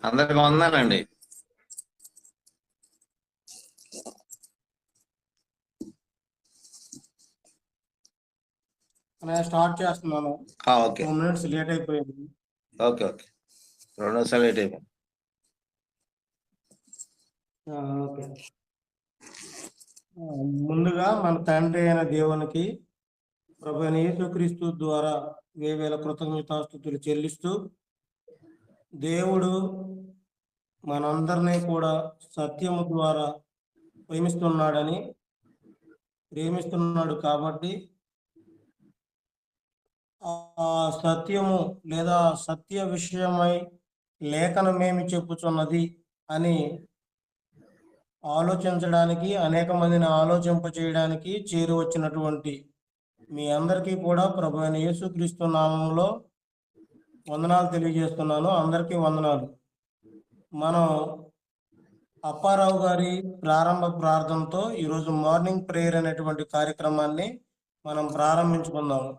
అందరికి వందనండి. స్టార్ట్ చేస్తున్నాను. Okay 2 minutes late అయిపోయింది. ఓకే ఓకే 2 నిమిషాలు లేట్ అయిపోయింది. ఓకే. ముందుగా మన తండ్రి అయిన దేవునికి ప్రభువైన యేసుక్రీస్తు ద్వారా వేవేల కృతజ్ఞతాస్తుతులు చెల్లిస్తూ, దేవుడు మనందరినీ కూడా సత్యము ద్వారా ప్రేమిస్తున్నాడు కాబట్టి ఆ సత్యము లేదా సత్య విషయమై లేఖనమేమి చెప్పుచున్నది అని ఆలోచించడానికి, అనేక మందిని ఆలోచింపచేయడానికి చేరి వచ్చినటువంటి మీ అందరికీ కూడా ప్రభువైన యేసుక్రీస్తు నామంలో వందనాలు తెలియజేస్తున్నాను. అందరికీ వందనాలు. మనం అప్పారావు గారి ప్రారంభ ప్రార్థనతో ఈరోజు మార్నింగ్ ప్రేయర్ అనేటువంటి కార్యక్రమాన్ని మనం ప్రారంభించుకుందాము.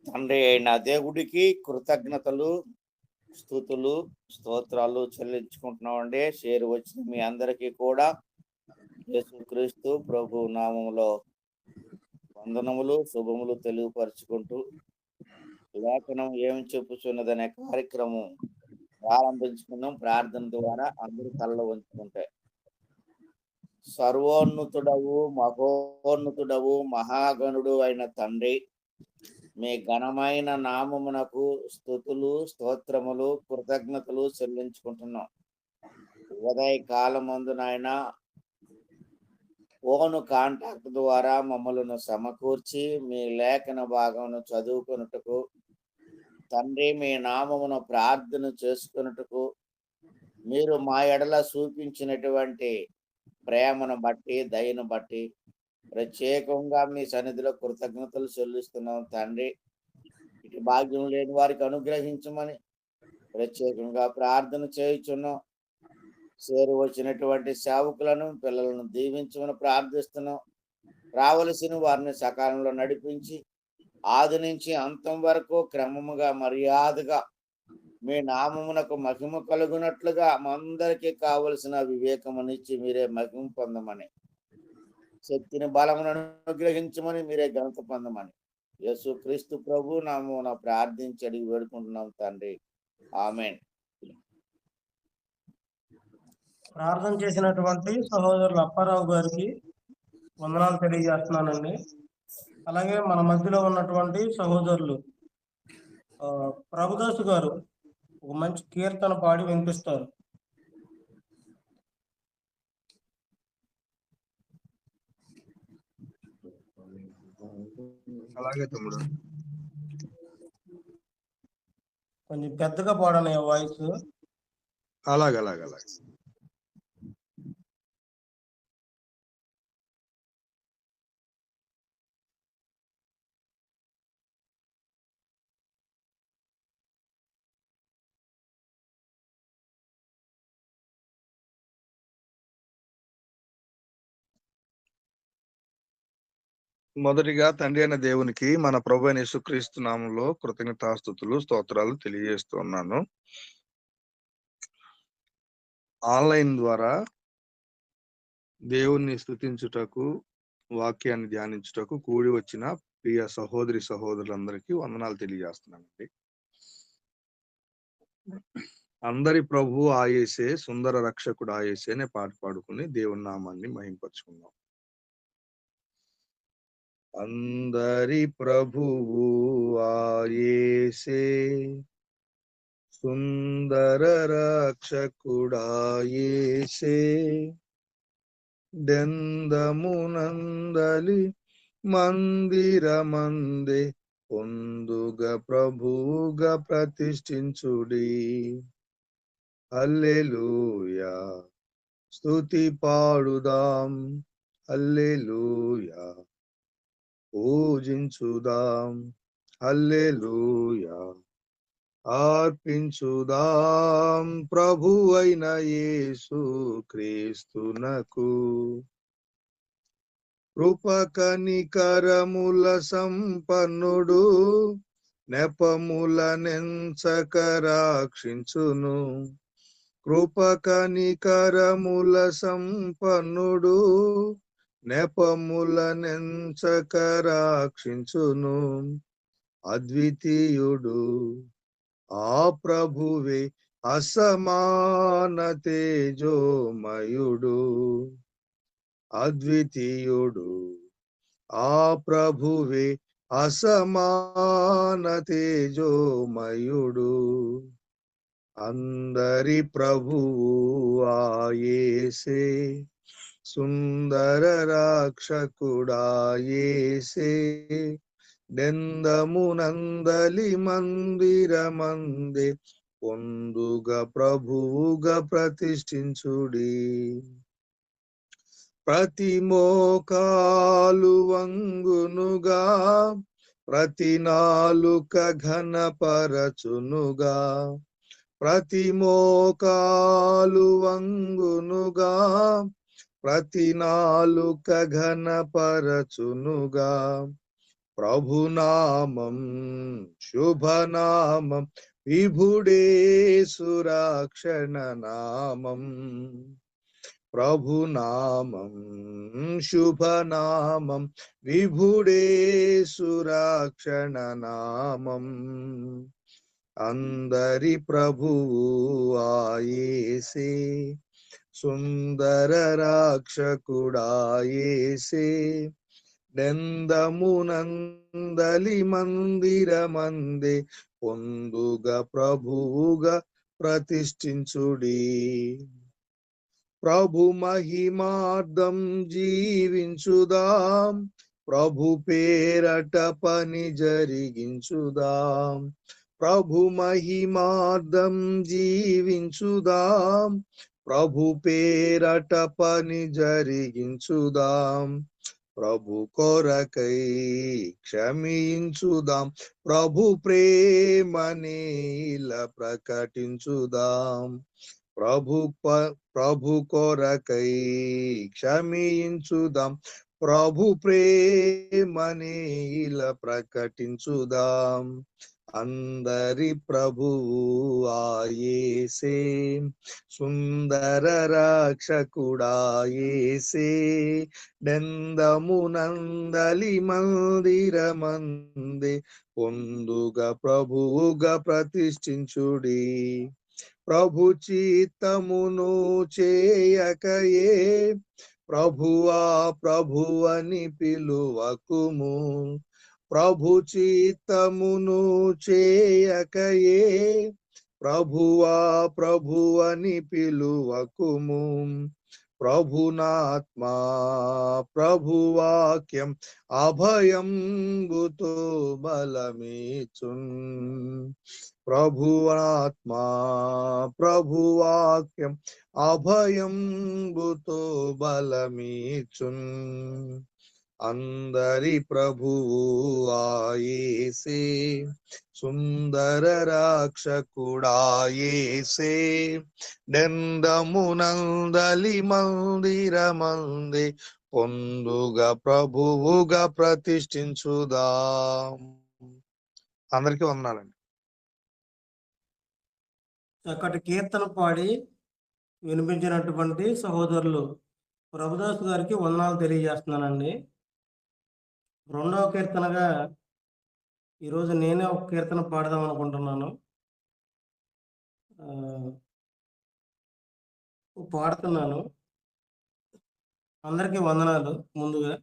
తండ్రి అయిన దేవుడికి కృతజ్ఞతలు, స్తుతులు, స్తోత్రాలు చెల్లించుకుంటున్నామండి. చేరి వచ్చిన మీ అందరికీ కూడా యేసుక్రీస్తు ప్రభు నామములో వందనములు, శుభములు తెలియపరుచుకుంటూ లేఖనం ఏమి చెప్పుచున్నదనే కార్యక్రమం ప్రారంభించుకున్నాం. ప్రార్థన ద్వారా అందరూ తలలో ఉంచుకుంటే, సర్వోన్నతుడవు, మహోన్నతుడవు, మహాగణుడు అయిన తండ్రి, మీ ఘనమైన నామమునకు స్తుతులు, స్తోత్రములు, కృతజ్ఞతలు చెల్లించుకుంటున్నాం. ఉదయ కాలమందు నాయన ఫోను కాంటాక్ట్ ద్వారా మమ్మలను సమకూర్చి మీ లేఖన భాగమును చదువుకొనుటకు, తండ్రి మీ నామమును ప్రార్థన చేసుకొనుటకు మీరు మా ఎడల చూపించినటువంటి ప్రేమను బట్టి, దయను బట్టి ప్రత్యేకంగా మీ సన్నిధిలో కృతజ్ఞతలు చెల్లిస్తున్నాం తండ్రి. ఇటు భాగ్యం లేని వారికి అనుగ్రహించమని ప్రత్యేకంగా ప్రార్థన చేయుచున్నాం. చేరి వచ్చినటువంటి సేవకులను, పిల్లలను దీవించమని ప్రార్థిస్తున్నాం. రావలసిన వారిని సకాలంలో నడిపించి ఆది నుంచి అంతం వరకు క్రమముగా, మర్యాదగా మీ నామమునకు మహిమ కలుగునట్లుగా అందరికీ కావలసిన వివేకమునిచ్చి మీరే మహిమ పొందమని, శక్తిని బలమును అనుగ్రహించమని మీరే ఘనత పొందమని యేసుక్రీస్తు ప్రభు నామమున ప్రార్థించి అడిగి వేడుకుంటున్నాం తండ్రి. ఆమేన్. ప్రార్థన చేసినటువంటి సహోదరులు అప్పారావు గారికి వందనాలు తెలియజేస్తున్నానండి. అలాగే మన మధ్యలో ఉన్నటువంటి సహోదరులు ప్రభుదాసు గారు ఒక మంచి కీర్తన పాడి వినిపిస్తారు. అలాగే తమ్ముడు, కొంచెం పెద్దగా పాడనే వాయిస్. అలాగే మొదటిగా తండ్రి అయిన దేవునికి మన ప్రభు అయిన యేసుక్రీస్తు నామంలో కృతజ్ఞతాస్తుతులు, స్తోత్రాలు తెలియజేస్తున్నాను. ఆన్లైన్ ద్వారా దేవుణ్ణి స్తుతించుటకు, వాక్యాన్ని ధ్యానించుటకు కూడి వచ్చిన ప్రియ సహోదరి సహోదరులందరికీ వందనాలు తెలియజేస్తున్నానండి. అందరి ప్రభు ఆయేసే, సుందర రక్షకుడు ఆయేసే అనే పాట పాడుకుని దేవుని నామాన్ని మహింపరచుకుందాం. అందరి ప్రభువు ఆయేసే, సుందర రక్షకుడాయేసే, దెందమునందలి మందిరమందే పొందుగా ప్రభువుగా ప్రతిష్ఠించుడి. హల్లెలూయా, స్తుతి పాడుదాం, హల్లెలూయా, పూజించుదాం, హల్లెలూయా, అర్పించుదాం ప్రభువైన యేసు క్రీస్తునకు. కృప కనికరముల సంపన్నుడు, నెపములనెంచక రక్షించును. కృప కనికరముల సంపన్నుడు, నెపములనెంచక రక్షించును. అద్వితీయుడు ఆ ప్రభువే, అసమాన తేజోమయుడు. అద్వితీయుడు ఆ ప్రభువే, అసమాన తేజోమయుడు. అందరి ప్రభువు ఆ యేసే, సుందర రక్షకుడా యేసే. నెందమునందలి మందిరమందే పొందుగా ప్రభువుగా ప్రతిష్ఠించుడి. ప్రతి మోకాలు వంగునుగా, ప్రతి నాలుక ఘనపరచునుగా. ప్రతి మోకాలు వంగునుగా, ప్రతి నాలుక ఘనపరచునుగా. ప్రభునామం శుభనామం, విభుడేసు రక్షణ నామం. ప్రభునామం శుభనామం, విభుడేసు రక్షణ నామం. అందరి ప్రభువు ఆ యేసే, సుందర రక్షకుడా యేసే. నెందమునందలి మందిరమందే పొందుగా ప్రభువుగా ప్రతిష్ఠించుడి. ప్రభు మహిమార్థం జీవించుదాం, ప్రభు పేరట పని జరిగించుదాం. ప్రభు మహిమార్థం జీవించుదాం, ప్రభు పేరట పని జరిగించుదాం. ప్రభు కొరకై క్షమించుదాం, ప్రభు ప్రేమనేల ప్రకటించుదాం. ప్రభు కొరకై క్షమించుదాం, ప్రభు ప్రేమనేల ప్రకటించుదాం. అందరి ప్రభువు ఆ యేసే, సుందర రక్షకుడా యేసే. నెందమునందలి మందిరమందే పొందుగా ప్రభువుగా ప్రతిష్ఠించుడి. ప్రభు చిత్తమును చేయకయే, ప్రభువా ప్రభువని పిలువకుము. ప్రభు చిత్తమును చేయకయే, ప్రభువా ప్రభువని పిలువకుము. ప్రభునాత్మా ప్రభువాక్యం అభయంబుతో బలమిచ్చున్. ప్రభువాత్మా ప్రభువాక్యం అభయంబుతో బలమిచ్చున్. అందరి ప్రభువు ఆ యేసే, సుందర రక్షకుడా యేసే. నెందమునందలి మందిరమందే పొందుగా ప్రభువుగా ప్రతిష్ఠించుదాం. అందరికీ వందనాలండి. చక్కటి కీర్తన పాడి వినిపించినటువంటి సహోదరులు ప్రభుదాస్ గారికి వందనాలు తెలియజేస్తున్నానండి. రెండవ కీర్తనగా ఈరోజు నేనే ఒక కీర్తన పాడదాం అనుకుంటున్నాను. పాడుతున్నాను. అందరికీ వందనాలు. ముందుగా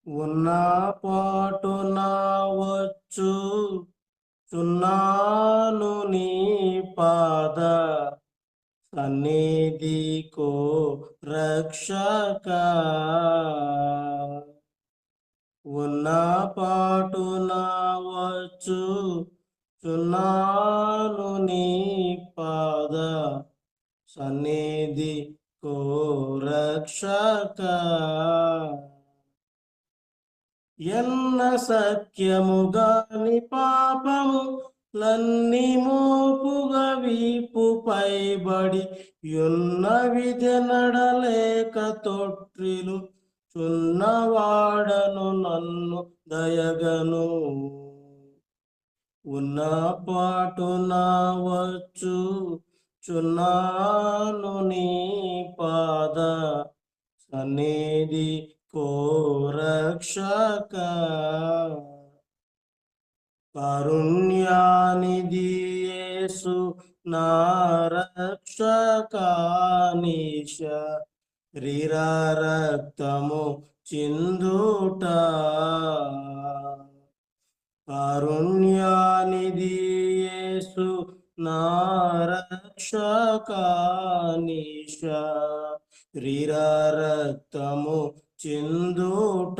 ఉన్న పాటున వచ్చు చున్నాను నీ పాద సన్నిధికో రక్షక. ఉన్న పాటున వచ్చు చున్నాను నీ పాద సన్నిధికో రక్షక. ఎన్న సత్యముగాని పాపము లన్ని మోపుగా వీపుపై బడి యున్న విధి నడలేక తొట్టిలు చున్నవాడను నన్ను దయగను. ఉన్న పాటున వచ్చు చున్నాను నీ పాద సన్నిధి కోరక్షక. కారుణ్యానిధి యేసు నా రక్షకానిశ రక్తము చిందుట. కారుణ్యానిధి యేసు నా రక్షకానిశ రక్తము చిందుట.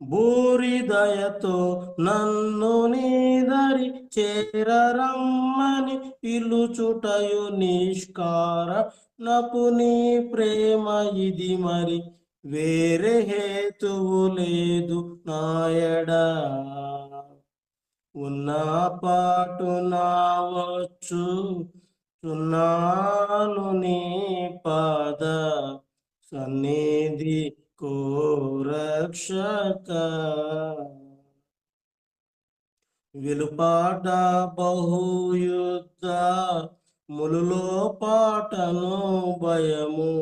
భూరిదయతో నన్ను నీదరి చేరరమ్మని పిలుచుటయు నిష్కారణపు నీ ప్రేమ ఇది మరి. వేరే హేతువు లేదు నాయడ. ఉన్న పాటున వచ్చు చున్నాను నీ పాద సన్నిధి కోరక్షక. వెలుపాట బహుయుద్ధ ములులో పాటను భయము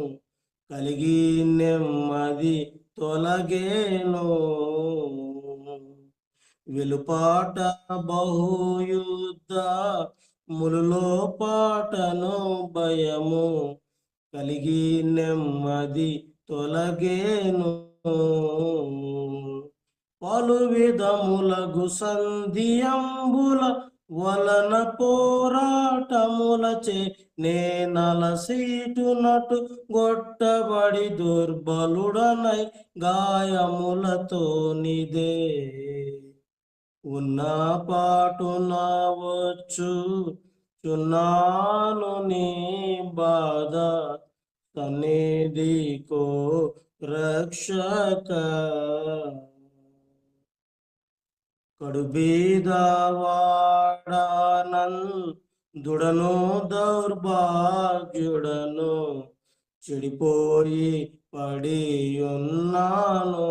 కలిగి నెమ్మది తొలగేను. వెలుపాట బహుయుద్ధ ములులో పాటను భయము కలిగి నెమ్మది తొలగేను. పలు విధములగు సంధియంబుల వలన పోరాటములచే నేనలసీటునటు గొట్టబడి దుర్బలుడనై గాయములతో నిదే. ఉన్న పాటున వచ్చు చున్నాను నీ బాధ సన్నిధి కోరక్షక. కడుబీదవాడానందుడను దౌర్భాగ్యుడను చెడిపోయి పడి ఉన్నాను.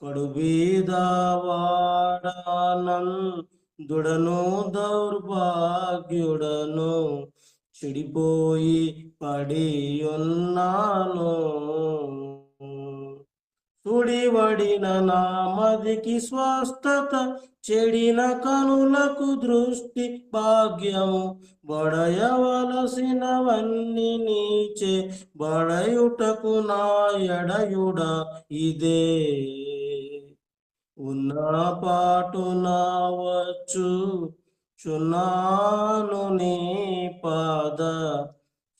కడుబీదవాడానందుడను దౌర్భాగ్యుడను చెడిపోయి పడి ఉన్నాను. సుడివడిన నా మదికి స్వస్థత చెడిన కనులకు దృష్టి భాగ్యము బడయవలసినవన్నీ నీచే బడయుటకు నా ఎడయుడ ఇదే. ఉన్న పాటున వచ్చు చున్నాను నీ పాద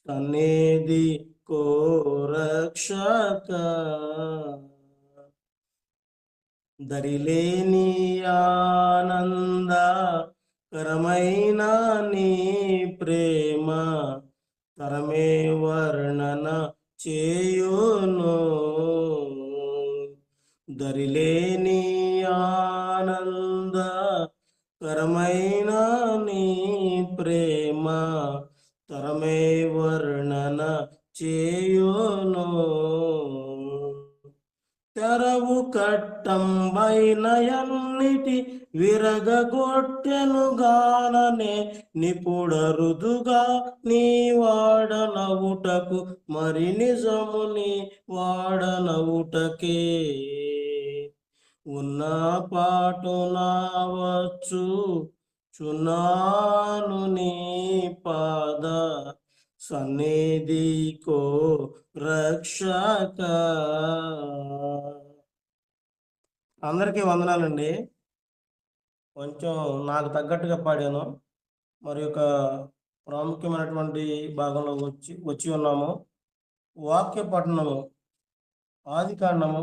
సన్నిధి కోరక్షక. దరిలేని ఆనందకరమైన నీ ప్రేమ తరమే వర్ణన చేయును. దరిలేని ఆనందకరమైన నీ ప్రేమ తరమే వర్ణన చేయును. తెరవు కట్టంబైనయన్నిటి విరగగొట్టెను గాననే నిపుడరుదుగా నీ వాడనవుటకు మరి నిజము నీ వాడనవుటకే. ఉన్న పాటున వచ్చు చున్నాను నీ పాద సన్నిధి కోరక్షక. అందరికీ వందనాలండి. కొంచెం నాకు తగ్గట్టుగా పాడాను. మరి ఒక ప్రాముఖ్యమైనటువంటి భాగంలో వచ్చి ఉన్నాము. వాక్య పఠనము ఆదికాండము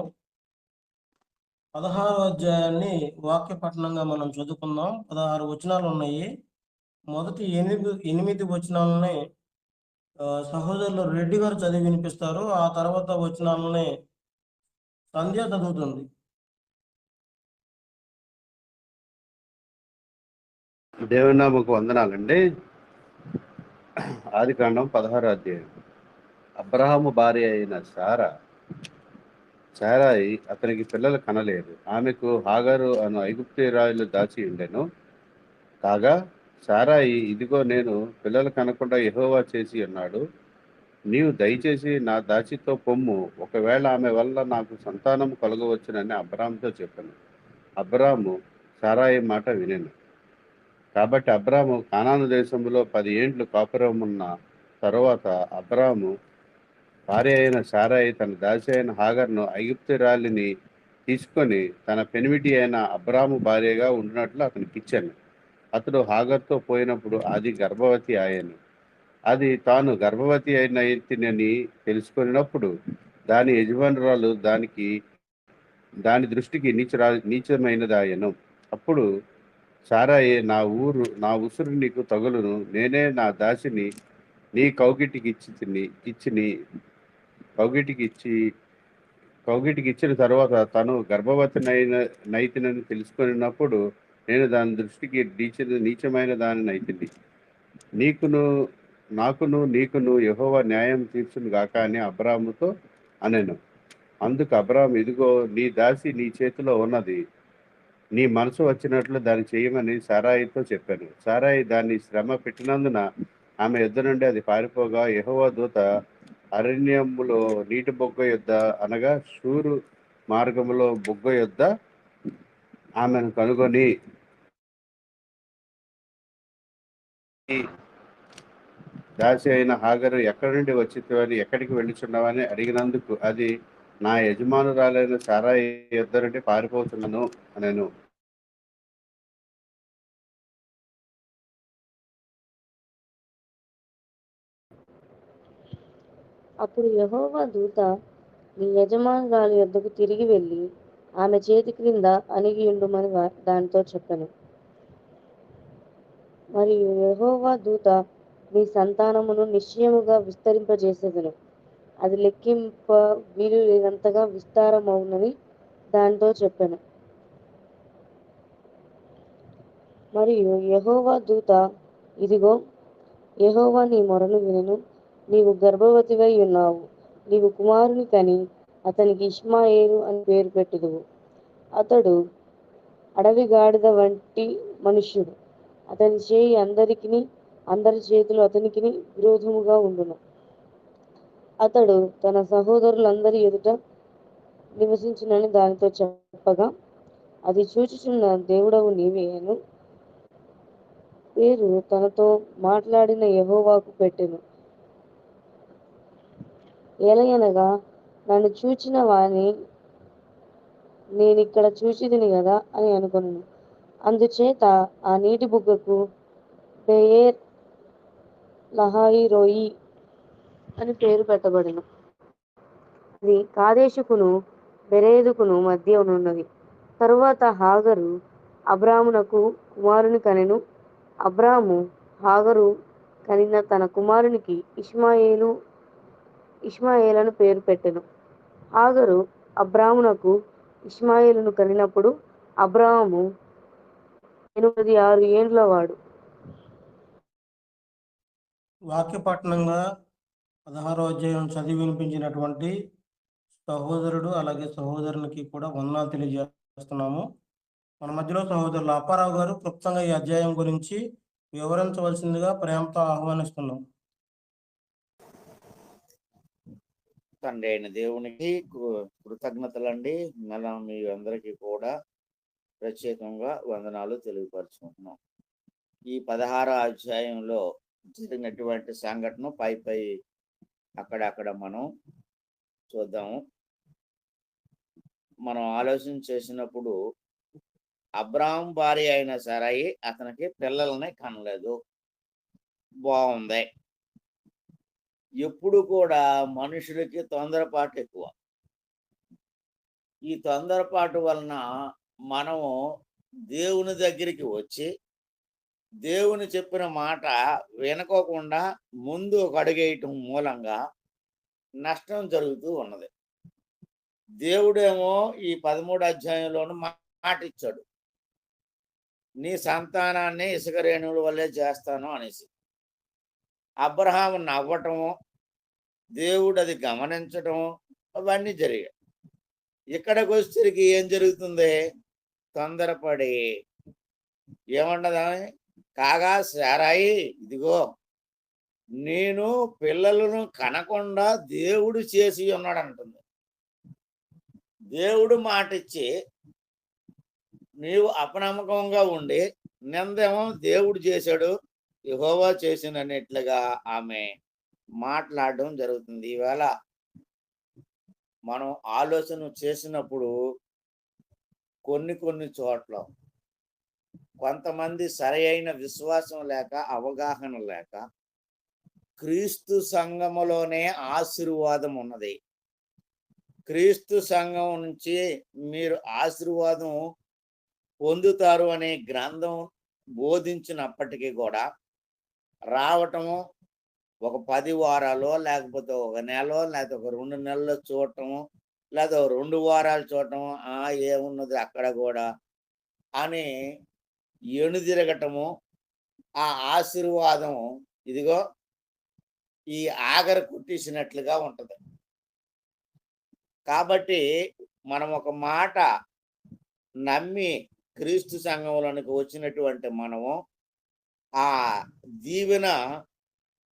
16వ అధ్యాయాన్ని వాక్య పఠనంగా మనం చదువుకుందాం. 16 వచనాలు ఉన్నాయి. మొదటి 8 వచనాలని సహోదరులు రెడ్డి గారు చదివి వినిపిస్తారు. ఆ తర్వాత వచనాలని సంధ్య చదువుతుంది. దేవుని నామకు వందనాలండి. ఆదికాండం 16వ అధ్యాయం. అబ్రహాము భార్య అయిన శారాయి అతనికి పిల్లలు కనలేదు. ఆమెకు హాగరు అను ఐగుప్తీయురాలు దాచి ఉండెను. కాగా శారాయి, ఇదిగో నేను పిల్లలు కనకుండా యెహోవా చేసి ఉన్నాడు. నీవు దయచేసి నా దాసితో పొమ్ము, ఒకవేళ ఆమె వల్ల నాకు సంతానము కలగవచ్చునని అబ్రాముతో చెప్పాను. అబ్రాము శారాయి మాట వినెను. కాబట్టి అబ్రాము కానాను దేశంలో 10 ఏండ్లు కాపురమున్న తరువాత అబ్రాము భార్య అయిన శారాయి తన దాసి అయిన హాగర్ను ఐగుప్తురాలిని తీసుకొని తన పెనిమిటి అయిన అబ్రాము భార్యగా ఉండినట్లు అతనికి ఇచ్చాను. అతడు హాగర్తో పోయినప్పుడు అది గర్భవతి ఆయను. అది తాను గర్భవతి అయినని తెలుసుకున్నప్పుడు దాని యజమానురాలు దాని దృష్టికి నీచమైనదాయను. అప్పుడు శారాయి, నా ఉసురు నీకు తగులును, నేనే నా దాసిని నీ కౌగిటికి ఇచ్చిన తర్వాత తను గర్భవతి నైతినని తెలుసుకున్నప్పుడు నేను దాని దృష్టికి నీచమైన దాని నైతిని. నీకును యెహోవా న్యాయం తీర్చును గాక అని అబ్రాముతో అనెను. అందుకు అబ్రాము, ఇదిగో నీ దాసి నీ చేతిలో ఉన్నది, నీ మనసు వచ్చినట్లు దాన్ని చేయమని శారాయితో చెప్పాను. శారాయి దాన్ని శ్రమ పెట్టినందున ఆమె యుద్ధ నుండి అది పారిపోగా యెహోవా దూత అరణ్యములో నీటి బొగ్గ యొద్ద, అనగా షూరు మార్గములో బొగ్గ యొద్ద ఆమెను కనుగొని, దాసి అయిన హాగరు ఎక్కడి నుండి వచ్చితివని, ఎక్కడికి వెళ్ళుచున్నావని అడిగినందుకు అది, నా యజమానురాలైన శారాయి యొద్ద నుండి పారిపోతున్నాను అనెను. అప్పుడు యెహోవా దూత, నీ యజమానురాలి యొద్దకు తిరిగి వెళ్ళి ఆమె చేతి క్రింద అణిగియుండుమని దానితో చెప్పెను. మరియు యెహోవా దూత, నీ సంతానమును నిశ్చయముగా విస్తరింపజేసేదను, అది లెక్కింప వీలు లేనంతగా విస్తారమవునని దానితో చెప్పెను. మరియు యెహోవా దూత, ఇదిగో యెహోవా నీ మొరను వినెను, నీవు గర్భవతివై ఉన్నావు, నీవు కుమారుని కని అతనికి ఇష్మాయేలు అని పేరు పెట్టుదువు. అతడు అడవి గాడిద వంటి మనుష్యుడు, అతని చేయి అందరి చేతులు అతనికి విరోధముగా ఉండును. అతడు తన సహోదరులందరి ఎదుట నివసించునని దానితో చెప్పగా, అది చూచుచున్న దేవుడవు నీవేను పేరు తనతో మాట్లాడిన యెహోవాకు పెట్టెను. ఎలయనగా, నన్ను చూచిన వాని నేనిక్కడ చూచితిని గదా అని అనుకొనెను. అందుచేత ఆ నీటి బుగ్గకు బెయేర్ లహాయి రోయి అని పేరు పెట్టబడెను. అది కాదేశుకును బెరేదుకును మధ్య నున్నది. తరువాత హాగరు అబ్రామునకు కుమారుని కనెను. అబ్రాము హాగరు కనిన తన కుమారునికి ఇష్మాయేలను పేరు పెట్టెను. హాగరు అబ్రామునకు ఇష్మాయేలును కనినప్పుడు అబ్రాము 86 ఏండ్ల వాడు. వాక్యపట్నంగా 16వ అధ్యాయం చదివి వినిపించినటువంటి సహోదరుడు అలాగే సహోదరునికి కూడా వందనాలు తెలియజేస్తున్నాము. మన మధ్యలో సహోదరులు అప్పారావు గారు క్లుప్తంగా ఈ అధ్యాయం గురించి వివరించవలసిందిగా ప్రేమతో ఆహ్వానిస్తున్నాం. తండ్రి అయిన దేవునికి కృతజ్ఞతలండి. మనం మీ అందరికీ కూడా ప్రత్యేకంగా వందనాలు తెలియపరుచుకుంటున్నాం. ఈ 16వ అధ్యాయంలో జరిగినటువంటి సంఘటన పై అక్కడక్కడ మనం చూద్దాము. మనం ఆలోచన చేసినప్పుడు అబ్రాహాం భార్య అయిన శారాయి అతనికి పిల్లల్ని కనలేదు. బాగుంది. ఎప్పుడు కూడా మనుషులకి తొందరపాటు ఎక్కువ. ఈ తొందరపాటు వలన మనము దేవుని దగ్గరికి వచ్చి దేవుని చెప్పిన మాట వినుకోకుండా ముందు ఒక అడుగేయటం మూలంగా నష్టం జరుగుతూ ఉన్నది. దేవుడేమో ఈ 13వ అధ్యాయంలోనూ మాట ఇచ్చాడు, నీ సంతానాన్ని ఇసుక రేణువుల వల్లే చేస్తాను అనేసి. అబ్రహాము నవ్వటము, దేవుడు అది గమనించడం అవన్నీ జరిగాయి. ఇక్కడికి వచ్చేసరికి ఏం జరుగుతుంది? తొందరపడి ఏమన్నదా? కాగా శారాయి, ఇదిగో నేను పిల్లలను కనకుండా దేవుడు చేసి ఉన్నాడు అంటుంది. దేవుడు మాట ఇచ్చి నీవు అపనమ్మకంగా ఉండి నిందేమో దేవుడు చేశాడు, యెహోవా చేసినట్లుగా ఆమె మాట్లాడడం జరుగుతుంది. ఈవేళ మనం ఆలోచన చేసినప్పుడు కొన్ని చోట్ల కొంతమంది సరైన విశ్వాసం లేక, అవగాహన లేక, క్రీస్తు సంఘములోనే ఆశీర్వాదం ఉన్నది, క్రీస్తు సంఘం నుంచి మీరు ఆశీర్వాదం పొందుతారు అనే గ్రంథం బోధించినప్పటికీ కూడా రావటము ఒక 10 వారాలో, లేకపోతే ఒక నెలో, లేకపోతే ఒక 2 నెలల్లో చూడటము, లేదా 2 వారాలు చూడటము, ఏమున్నది అక్కడ కూడా అని ఎనుదిరగటము, ఆ ఆశీర్వాదం ఇదిగో ఈ ఆగర కుట్టేసినట్లుగా ఉంటది. కాబట్టి మనం ఒక మాట నమ్మి క్రీస్తు సంఘంలోనికి వచ్చినటువంటి మనము ఆ దీవెన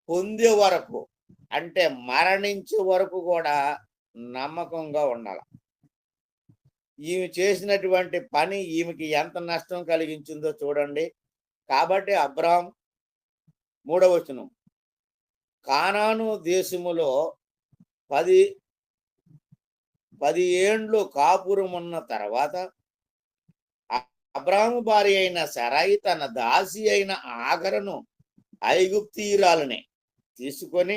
పొందే వరకు, అంటే మరణించే వరకు కూడా నమ్మకంగా ఉండాలి. ఈమె చేసినటువంటి పని ఈమెకి ఎంత నష్టం కలిగించిందో చూడండి. కాబట్టి అబ్రాహాం 3వ వచనం, కానాను దేశములో 10 ఏండ్లు కాపురం ఉన్న తర్వాత అబ్రాహాము భార్య అయిన సరాయి తన దాసి అయిన ఆగరను ఐగుప్తీయురాలని తీసుకొని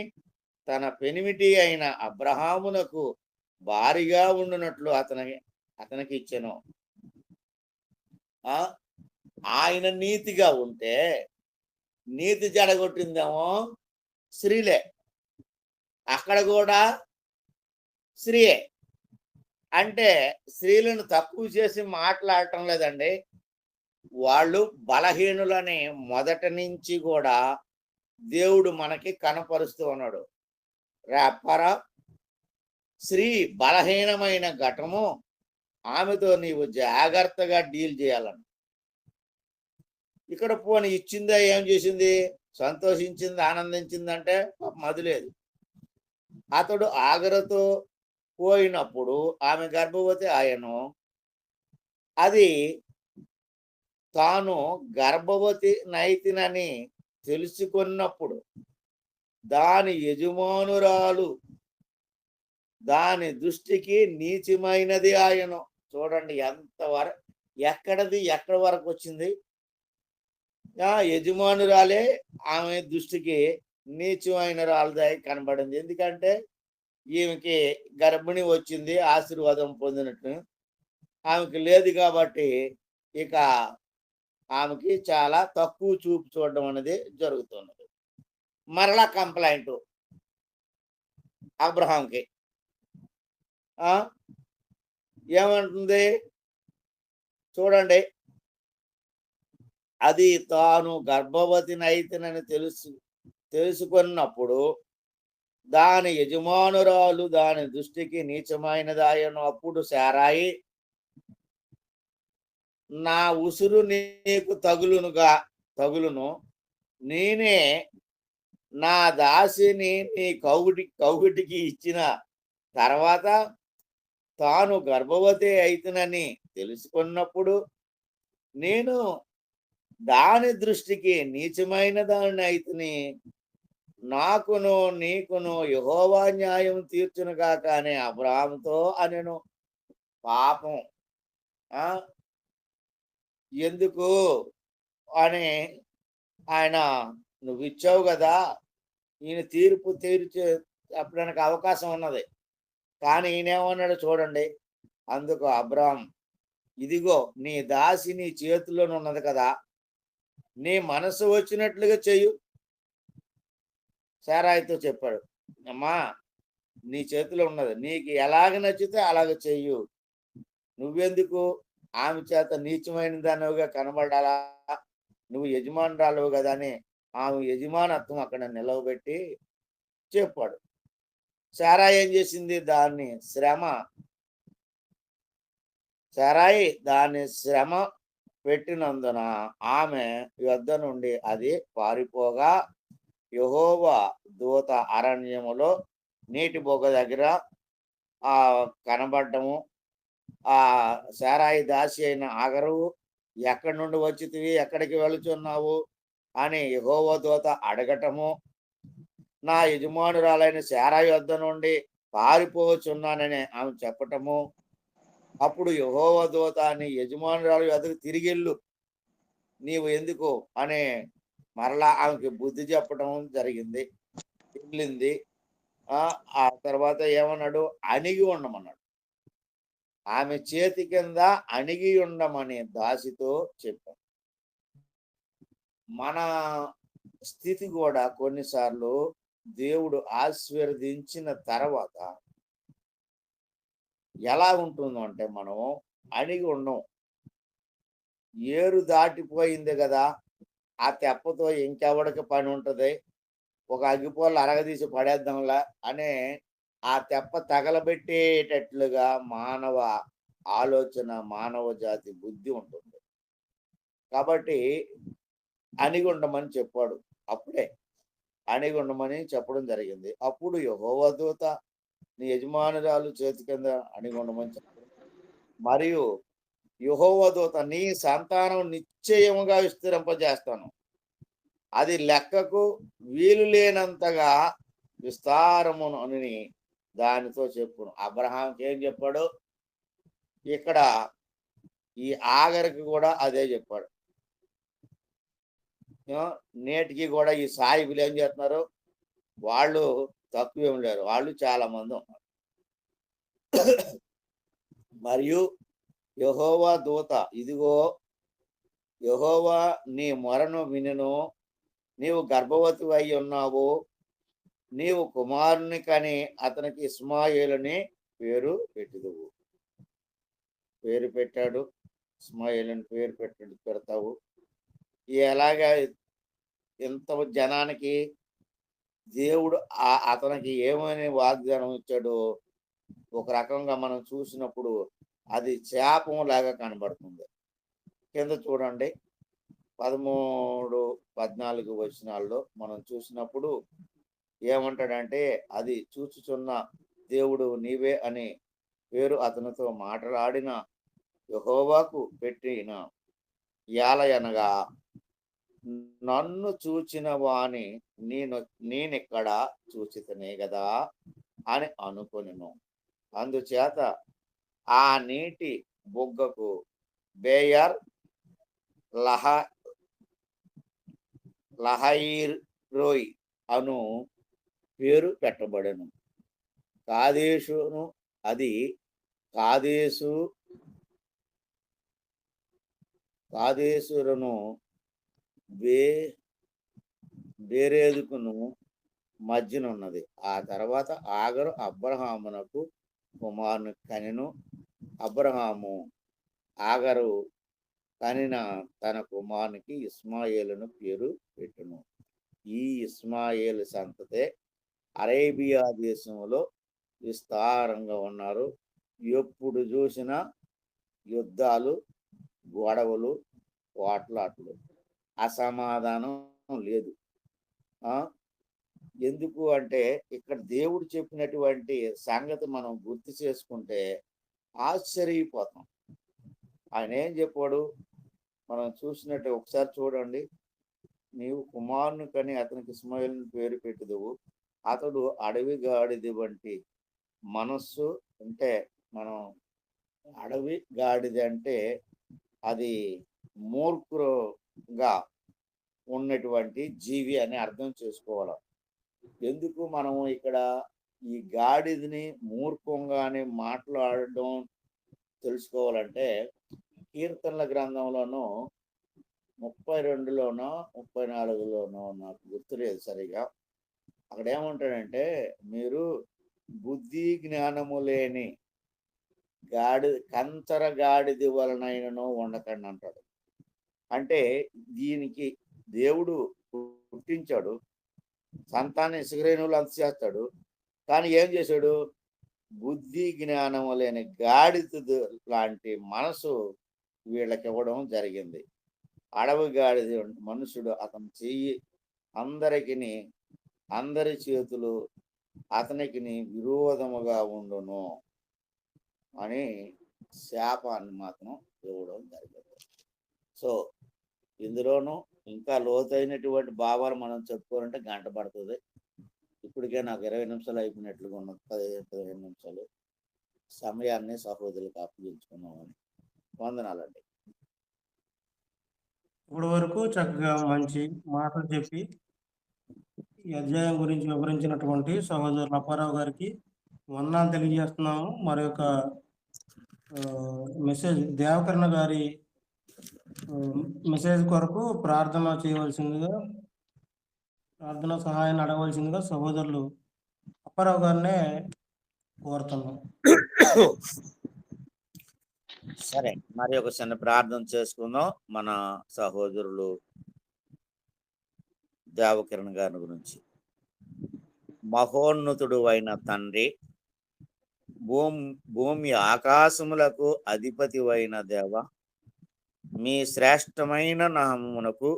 తన పెనిమిటి అయిన అబ్రహామునకు భారీగా ఉండునట్లు అతనికి ఇచ్చెను. ఆయన నీతిగా ఉంటే నీతి జడగొట్టిందేమో స్త్రీలే, అక్కడ కూడా స్త్రీయే. అంటే స్త్రీలను తక్కువ చేసి మాట్లాడటం లేదండి. వాళ్ళు బలహీనులని మొదటి నుంచి కూడా దేవుడు మనకి కనపరుస్తూ ఉన్నాడు. రేపరా స్త్రీ బలహీనమైన ఘటము, ఆమెతో నీవు జాగ్రత్తగా డీల్ చేయాలని. ఇక్కడ పోనీ ఇచ్చిందా, ఏం చేసింది? సంతోషించింది, ఆనందించిందంటే అది లేదు. అతడు ఆగరతో పోయినప్పుడు ఆమె గర్భవతి ఆయను, అది తాను గర్భవతి నైతినని తెలుసుకున్నప్పుడు దాని యజమానురాలు దాని దృష్టికి నీచమైనది ఆయను. చూడండి ఎంతవరకు, ఎక్కడి వరకు వచ్చింది? యజమానురాలే ఆమె దృష్టికి నీచమైన రాళ్ళదాయి కనబడింది. ఎందుకంటే ఈమెకి గర్భిణి వచ్చింది, ఆశీర్వాదం పొందినట్టు. ఆమెకి లేదు కాబట్టి ఇక ఆమెకి చాలా తక్కువ చూపు చూడడం అనేది జరుగుతున్నది. మరలా కంప్లైంట్ అబ్రహాంకి ఏమంటుంది చూడండి. అది తాను గర్భవతిని అయితేనని తెలుసుకున్నప్పుడు దాని యజమానురాలు దాని దృష్టికి నీచమైనదాయను. అప్పుడు శారాయి, నా ఉసురు నీకు తగులును, నేనే నా దాసిని నీ కౌగిటికి ఇచ్చిన తర్వాత తాను గర్భవతి అయితేనని తెలుసుకున్నప్పుడు నేను దాని దృష్టికి నీచమైన దాన్ని అయితేని, నాకును నీకును యెహోవా న్యాయం తీర్చునుగా. కానీ అబ్రహాముతో అనెను, పాపం ఎందుకు అని ఆయన, నువ్వు ఇచ్చావు కదా, ఈయన తీర్పు చెప్పడానికి అవకాశం ఉన్నది. కానీ ఈయనేమన్నాడు చూడండి. అందుకు అబ్రహాం, ఇదిగో నీ దాసి నీ చేతిలోనే ఉన్నది కదా, నీ మనసు వచ్చినట్లుగా చెయ్యు. శారాయితో చెప్పాడు, అమ్మా నీ చేతిలో ఉన్నది, నీకు ఎలాగ నచ్చితే అలాగ చెయ్యు, నువ్వెందుకు ఆమె చేత నీచమైన దానివిగా కనబడాలా, నువ్వు యజమానురాలువు కదా అని ఆమె యజమానత్వం అక్కడ నిలవబెట్టి చెప్పాడు. శారాయి ఏం చేసింది? శారాయి దాన్ని శ్రమ పెట్టినందున ఆమె యొద్ద నుండి అది పారిపోగా యెహోవా దూత అరణ్యములో నీటి బొగ్గ దగ్గర కనబడ్డము. ఆ శారాయి దాసి అయిన ఆగరు, ఎక్కడి నుండి వచ్చితివి, ఎక్కడికి వెళుచున్నావు అని యెహోవా దూత అడగటము, నా యజమానురాలైన శారాయి వద్ద నుండి పారిపోవచ్చున్నానని ఆమె చెప్పటము. అప్పుడు యెహోవా దూత, నీ యజమానురాలు వద్దకు తిరిగిళ్ళు, నీవు ఎందుకు అని మరలా ఆమెకి బుద్ధి చెప్పడం జరిగింది. వెళ్ళింది. ఆ తర్వాత ఏమన్నాడు? అణిగి ఉండమన్నాడు. ఆమె చేతి కింద అణిగి ఉండమని దాసితో చెప్పాడు. మన స్థితి కూడా కొన్నిసార్లు దేవుడు ఆశీర్వదించిన తర్వాత ఎలా ఉంటుందో అంటే, మనం అణిగి ఉండం. ఏరు దాటిపోయింది కదా, ఆ తెప్పతో ఇంకెవడికి పని ఉంటది, ఒక అగ్గిపోలు అరగదీసి పడేద్దాంలా అనే ఆ తెప్ప తగలబెట్టేటట్లుగా మానవ ఆలోచన, మానవ జాతి బుద్ధి ఉంటుంది. కాబట్టి అణిగి ఉండమని చెప్పాడు. అప్పుడే అణిగి ఉండమని చెప్పడం జరిగింది. అప్పుడు యెహోవా దూత, నీ యజమానురాలు చేతి కింద అణిగి ఉండమని చెప్పాడు. మరియు యెహోవా దూత, నీ సంతానం నిశ్చయముగా విస్తరింపజేస్తాను, అది లెక్కకు వీలు లేనంతగా విస్తారమును అని దానితో చెప్పును. అబ్రహాంకి ఏం చెప్పాడు? ఇక్కడ ఈ ఆగరికి కూడా అదే చెప్పాడు. నేటికి కూడా ఈ సాయిబులు ఏం చేస్తున్నారు? వాళ్ళు తక్కువేం లేరు, వాళ్ళు చాలా మంది ఉన్నారు. మరియు యెహోవా దూత, ఇదిగో యెహోవా నీ మొరను వినును, నీవు గర్భవతి అయి ఉన్నావు, నీవు కుమారుని కని అతనికి ఇస్మాయేలుని పేరు పెట్టుదువు. పేరు పెట్టాడు, ఇస్మాయేలుని పేరు పెడతావు. ఎలాగా ఇంత జనానికి దేవుడు అతనికి ఏమని వాగ్దానం ఇచ్చాడో ఒక రకంగా మనం చూసినప్పుడు అది శాపం లాగా కనబడుతుంది. కింద చూడండి, 13, 14 వచనాల్లో మనం చూసినప్పుడు ఏమంటాడంటే, అది చూచుచున్న దేవుడు నీవే అని పేరు అతనితో మాట్లాడిన యెహోవాకు పెట్టిన యాలయనగా, నన్ను చూచిన వాని నేనిక్కడ చూచితనే కదా అని అనుకొనెను. అందుచేత ఆ నీటి బుగ్గకు బేయర్ లహయిర్ రోయ్ అను పేరు పెట్టబడెను. కాదేశును, అది కాదేశులను బేరేదుకును మధ్యనున్నది. ఆ తర్వాత ఆగరు అబ్రహామునకు కుమారుని కనెను. అబ్రహాము ఆగరు కనిన తన కుమారునికి ఇస్మాయేలును పేరు పెట్టును. ఈ ఇస్మాయేలు సంతతే అరేబియా దేశంలో విస్తారంగా ఉన్నారు. ఎప్పుడు చూసినా యుద్ధాలు, గొడవలు, పోట్లాట్లు, అసమాధానం లేదు. ఎందుకు అంటే, ఇక్కడ దేవుడు చెప్పినటువంటి సంగతి మనం గుర్తు చేసుకుంటే ఆశ్చర్యపోతాం. ఆయన ఏం చెప్పాడు మనం చూసినట్టు ఒకసారి చూడండి. నీవు కుమారుని కని అతనికి ఇస్మాయేలుని పేరు పెట్టుదువు, అతడు అడవి గాడిద వంటి మనస్సు. అంటే మనం అడవి గాడిద అంటే అది మూర్ఖుగా ఉన్నటువంటి జీవి అని అర్థం చేసుకోవాలి. ఎందుకు మనం ఇక్కడ ఈ గాడిదని మూర్ఖంగానే మాట్లాడడం తెలుసుకోవాలంటే, కీర్తనల గ్రంథంలోనూ 32లోనో 34లోనో నాకు గుర్తులేదు సరిగా, అక్కడ ఏమంటాడంటే, మీరు బుద్ధి జ్ఞానము లేని కంచర గాడిద వలనైనను ఉండకండి అంటాడు. అంటే దీనికి దేవుడు పుట్టించాడు, సంతానం ఇసుకరేణువులు అంత చేస్తాడు, కానీ ఏం చేశాడు? బుద్ధి జ్ఞానము లేని గాడిద లాంటి మనసు వీళ్ళకి ఇవ్వడం జరిగింది. అడవి గాడిద మనుషుడు అతని చెయ్యి అందరి చేతులు అతనికి విరోధముగా ఉండును అని శాపాన్ని మాత్రం ఇవ్వడం జరిగింది. సో ఇందులోనూ ఇంకా లోతైనటువంటి భావాలు మనం చెప్పుకోవాలంటే గంట పడుతుంది. ఇప్పటికే నాకు 20 నిమిషాలు అయిపోయినట్లుగా ఉన్న 15 నిమిషాలు సమయాన్ని సహోదరులకు అప్పగించుకున్నామని. వందనాలండి. ఇప్పటి వరకు చక్కగా మంచి మాటలు చెప్పి ఈ అధ్యాయం గురించి వివరించినటువంటి సహోదరులు అప్పారావు గారికి వందనాలు తెలియజేస్తున్నాము. మరి యొక్క మెసేజ్ దేవకరణ గారి మెసేజ్ కొరకు ప్రార్థన చేయవలసిందిగా, ప్రార్థన సహాయాన్ని అడగవలసిందిగా సహోదరులు అప్పారావు గారినే కోరుతున్నాం. సరే, మరి ఒక చిన్న ప్రార్థన చేసుకుందాం. మన సహోదరులు దేవకిరణ్ గారి గురించి. మహోన్నతుడు అయిన తండ్రి, భూమి ఆకాశములకు అధిపతి అయిన దేవ, మీ శ్రేష్టమైన నామమునకు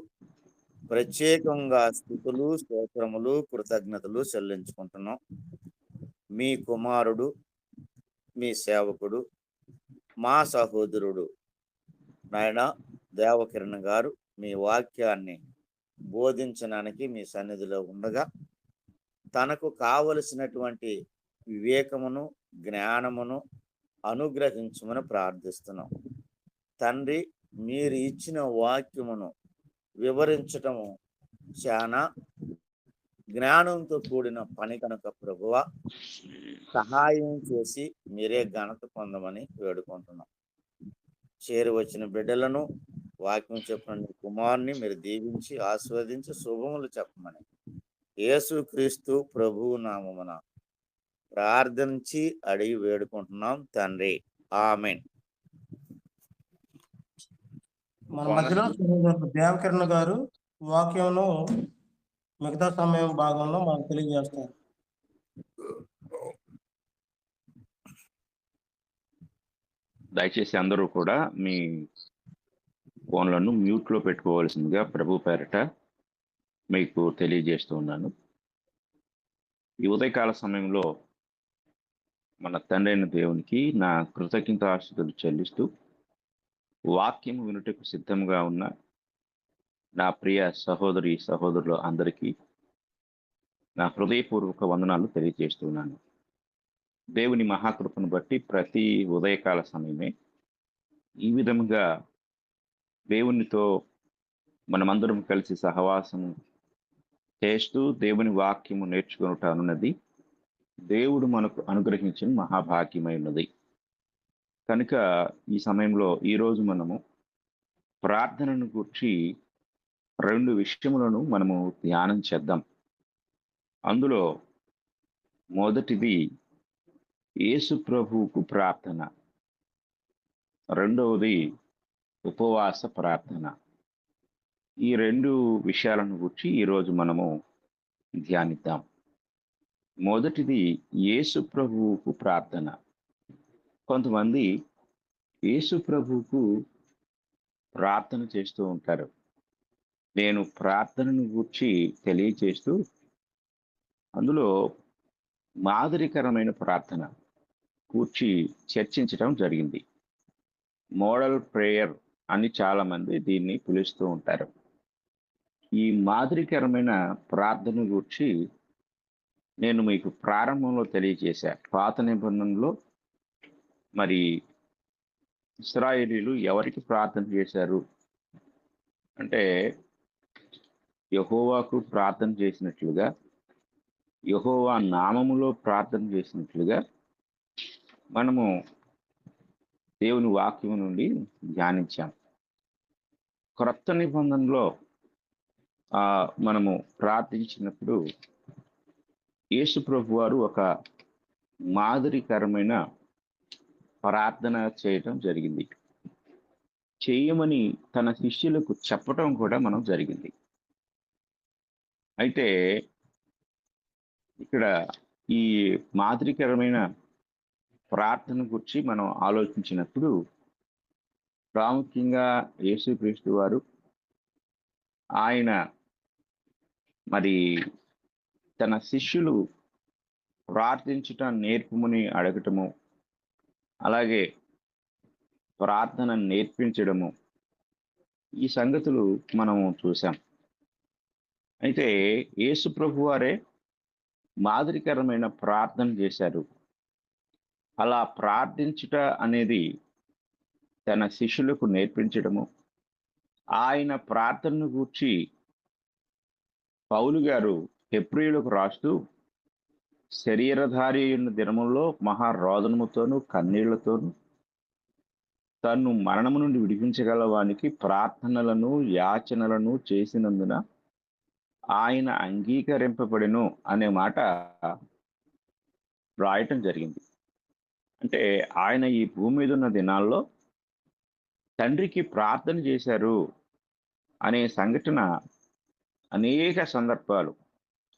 ప్రత్యేకంగా స్తుతులు, స్తోత్రములు, కృతజ్ఞతలు చెల్లించుకుంటున్నాం. మీ కుమారుడు, మీ సేవకుడు, మా సహోదరుడు నాయన దేవకిరణ్ గారు మీ వాక్యాన్ని బోధించడానికి మీ సన్నిధిలో ఉండగా తనకు కావలసినటువంటి వివేకమును, జ్ఞానమును అనుగ్రహించమని ప్రార్థిస్తున్నాం. తండ్రి, మీరు ఇచ్చిన వాక్యమును వివరించటము చాలా జ్ఞానంతో కూడిన పని కనుక ప్రభువ సహాయం చేసి మీరే ఘనత పొందమని వేడుకుంటున్నాం. చేరి వచ్చిన బిడ్డలను, వాక్యం చెప్పిన కుమారుని మీరు దీవించి ఆస్వాదించి శుభములు చెప్పమని యేసుక్రీస్తు ప్రభువు నామమున ప్రార్థించి అడిగి వేడుకుంటున్నాం తండ్రి. ఆమేన్. మన మధ్యలో సహోదరులు దేవకిరణ్ గారు వాక్యంను మిగతా సమయం భాగంలో మాకు తెలియజేస్తారు. దయచేసి అందరూ కూడా మీ ఫోన్లను మ్యూట్లో పెట్టుకోవాల్సిందిగా ప్రభు పేరట మీకు తెలియజేస్తూ ఉన్నాను. ఈ ఉదయకాల సమయంలో మన తండ్రి అయిన దేవునికి నా కృతజ్ఞతాస్తుతులు చెల్లిస్తూ వాక్యం వినుటకు సిద్ధంగా ఉన్న నా ప్రియ సహోదరులు అందరికీ నా హృదయపూర్వక వందనాలు తెలియజేస్తున్నాను. దేవుని మహాకృపను బట్టి ప్రతి ఉదయకాల సమయమే ఈ విధంగా దేవునితో మనమందరం కలిసి సహవాసం చేస్తూ దేవుని వాక్యము నేర్చుకునుట అన్నది దేవుడు మనకు అనుగ్రహించిన మహాభాగ్యమై ఉన్నది. కనుక ఈ సమయంలో ఈరోజు మనము ప్రార్థనను గురించి 2 విషయములను మనము ధ్యానం చేద్దాం. అందులో మొదటిది యేసు ప్రభువుకు ప్రార్థన, రెండవది ఉపవాస ప్రార్థన. ఈ 2 విషయాలను గురించి ఈరోజు మనము ధ్యానిద్దాం. మొదటిది యేసు ప్రభువుకు ప్రార్థన. కొంతమంది యేసు ప్రభువుకు ప్రార్థన చేస్తూ ఉంటారు. నేను ప్రార్థనను గురించి తెలియజేస్తూ అందులో మాదిరికరమైన ప్రార్థన కూర్చి చర్చించడం జరిగింది. మోడల్ ప్రేయర్ అని చాలామంది దీన్ని పిలుస్తూ ఉంటారు. ఈ మాదిరికరమైన ప్రార్థన గురించి నేను మీకు ప్రారంభంలో తెలియజేశా. పాత నిబంధనలో మరి ఇశ్రాయేలీయులు ఎవరికి ప్రార్థన చేశారు అంటే యెహోవాకు ప్రార్థన చేసినట్లుగా, యెహోవా నామములో ప్రార్థన చేసినట్లుగా మనము దేవుని వాక్యం నుండి ధ్యానించాం. క్రొత్త నిబంధనలో మనము ప్రార్థించినప్పుడు యేసు ప్రభు వారు ఒక మాదిరికరమైన ప్రార్థన చేయటం జరిగింది. చేయమని తన శిష్యులకు చెప్పటం కూడా మనం జరిగింది. అయితే ఇక్కడ ఈ మాదిరికరమైన ప్రార్థన గురించి మనం ఆలోచించినప్పుడు ప్రాముఖ్యంగా యేసుక్రీస్తు వారు ఆయన మరి తన శిష్యులు ప్రార్థించుట నేర్పుమని అడగటము, అలాగే ప్రార్థన నేర్పించడము, ఈ సంగతులు మనము చూసాం. అయితే యేసు ప్రభు వారే మాదిరికరమైన ప్రార్థన చేశారు. అలా ప్రార్థించుట అనేది తన శిష్యులకు నేర్పించడము, ఆయన ప్రార్థనను గూర్చి పౌలు గారు హెబ్రీయులకు రాస్తూ శరీరధారి అయిన దినముల్లో మహారోదనముతోనూ కన్నీళ్లతోనూ తన్ను మరణము నుండి విడిపించగల వానికి ప్రార్థనలను యాచనలను చేసినందున ఆయన అంగీకరింపబడెను అనే మాట రాయటం జరిగింది. అంటే ఆయన ఈ భూమి మీద ఉన్న దినాల్లో తండ్రికి ప్రార్థన చేశారు అనే సంఘటన అనేక సందర్భాలు,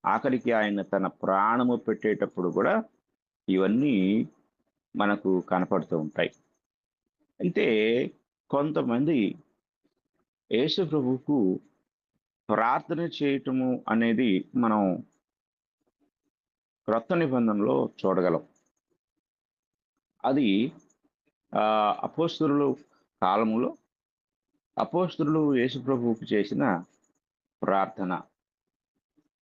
ఆఖరికి ఆయన తన ప్రాణము పెట్టేటప్పుడు కూడా ఇవన్నీ మనకు కనపడుతూ ఉంటాయి. అయితే కొంతమంది యేసు ప్రభువుకు ప్రార్థన చేయటము అనేది మనం క్రొత్త నిబంధనలో చూడగలం. అది అపోస్తలుల కాలములో అపోస్తలులు యేసు ప్రభువుకు చేసిన ప్రార్థన.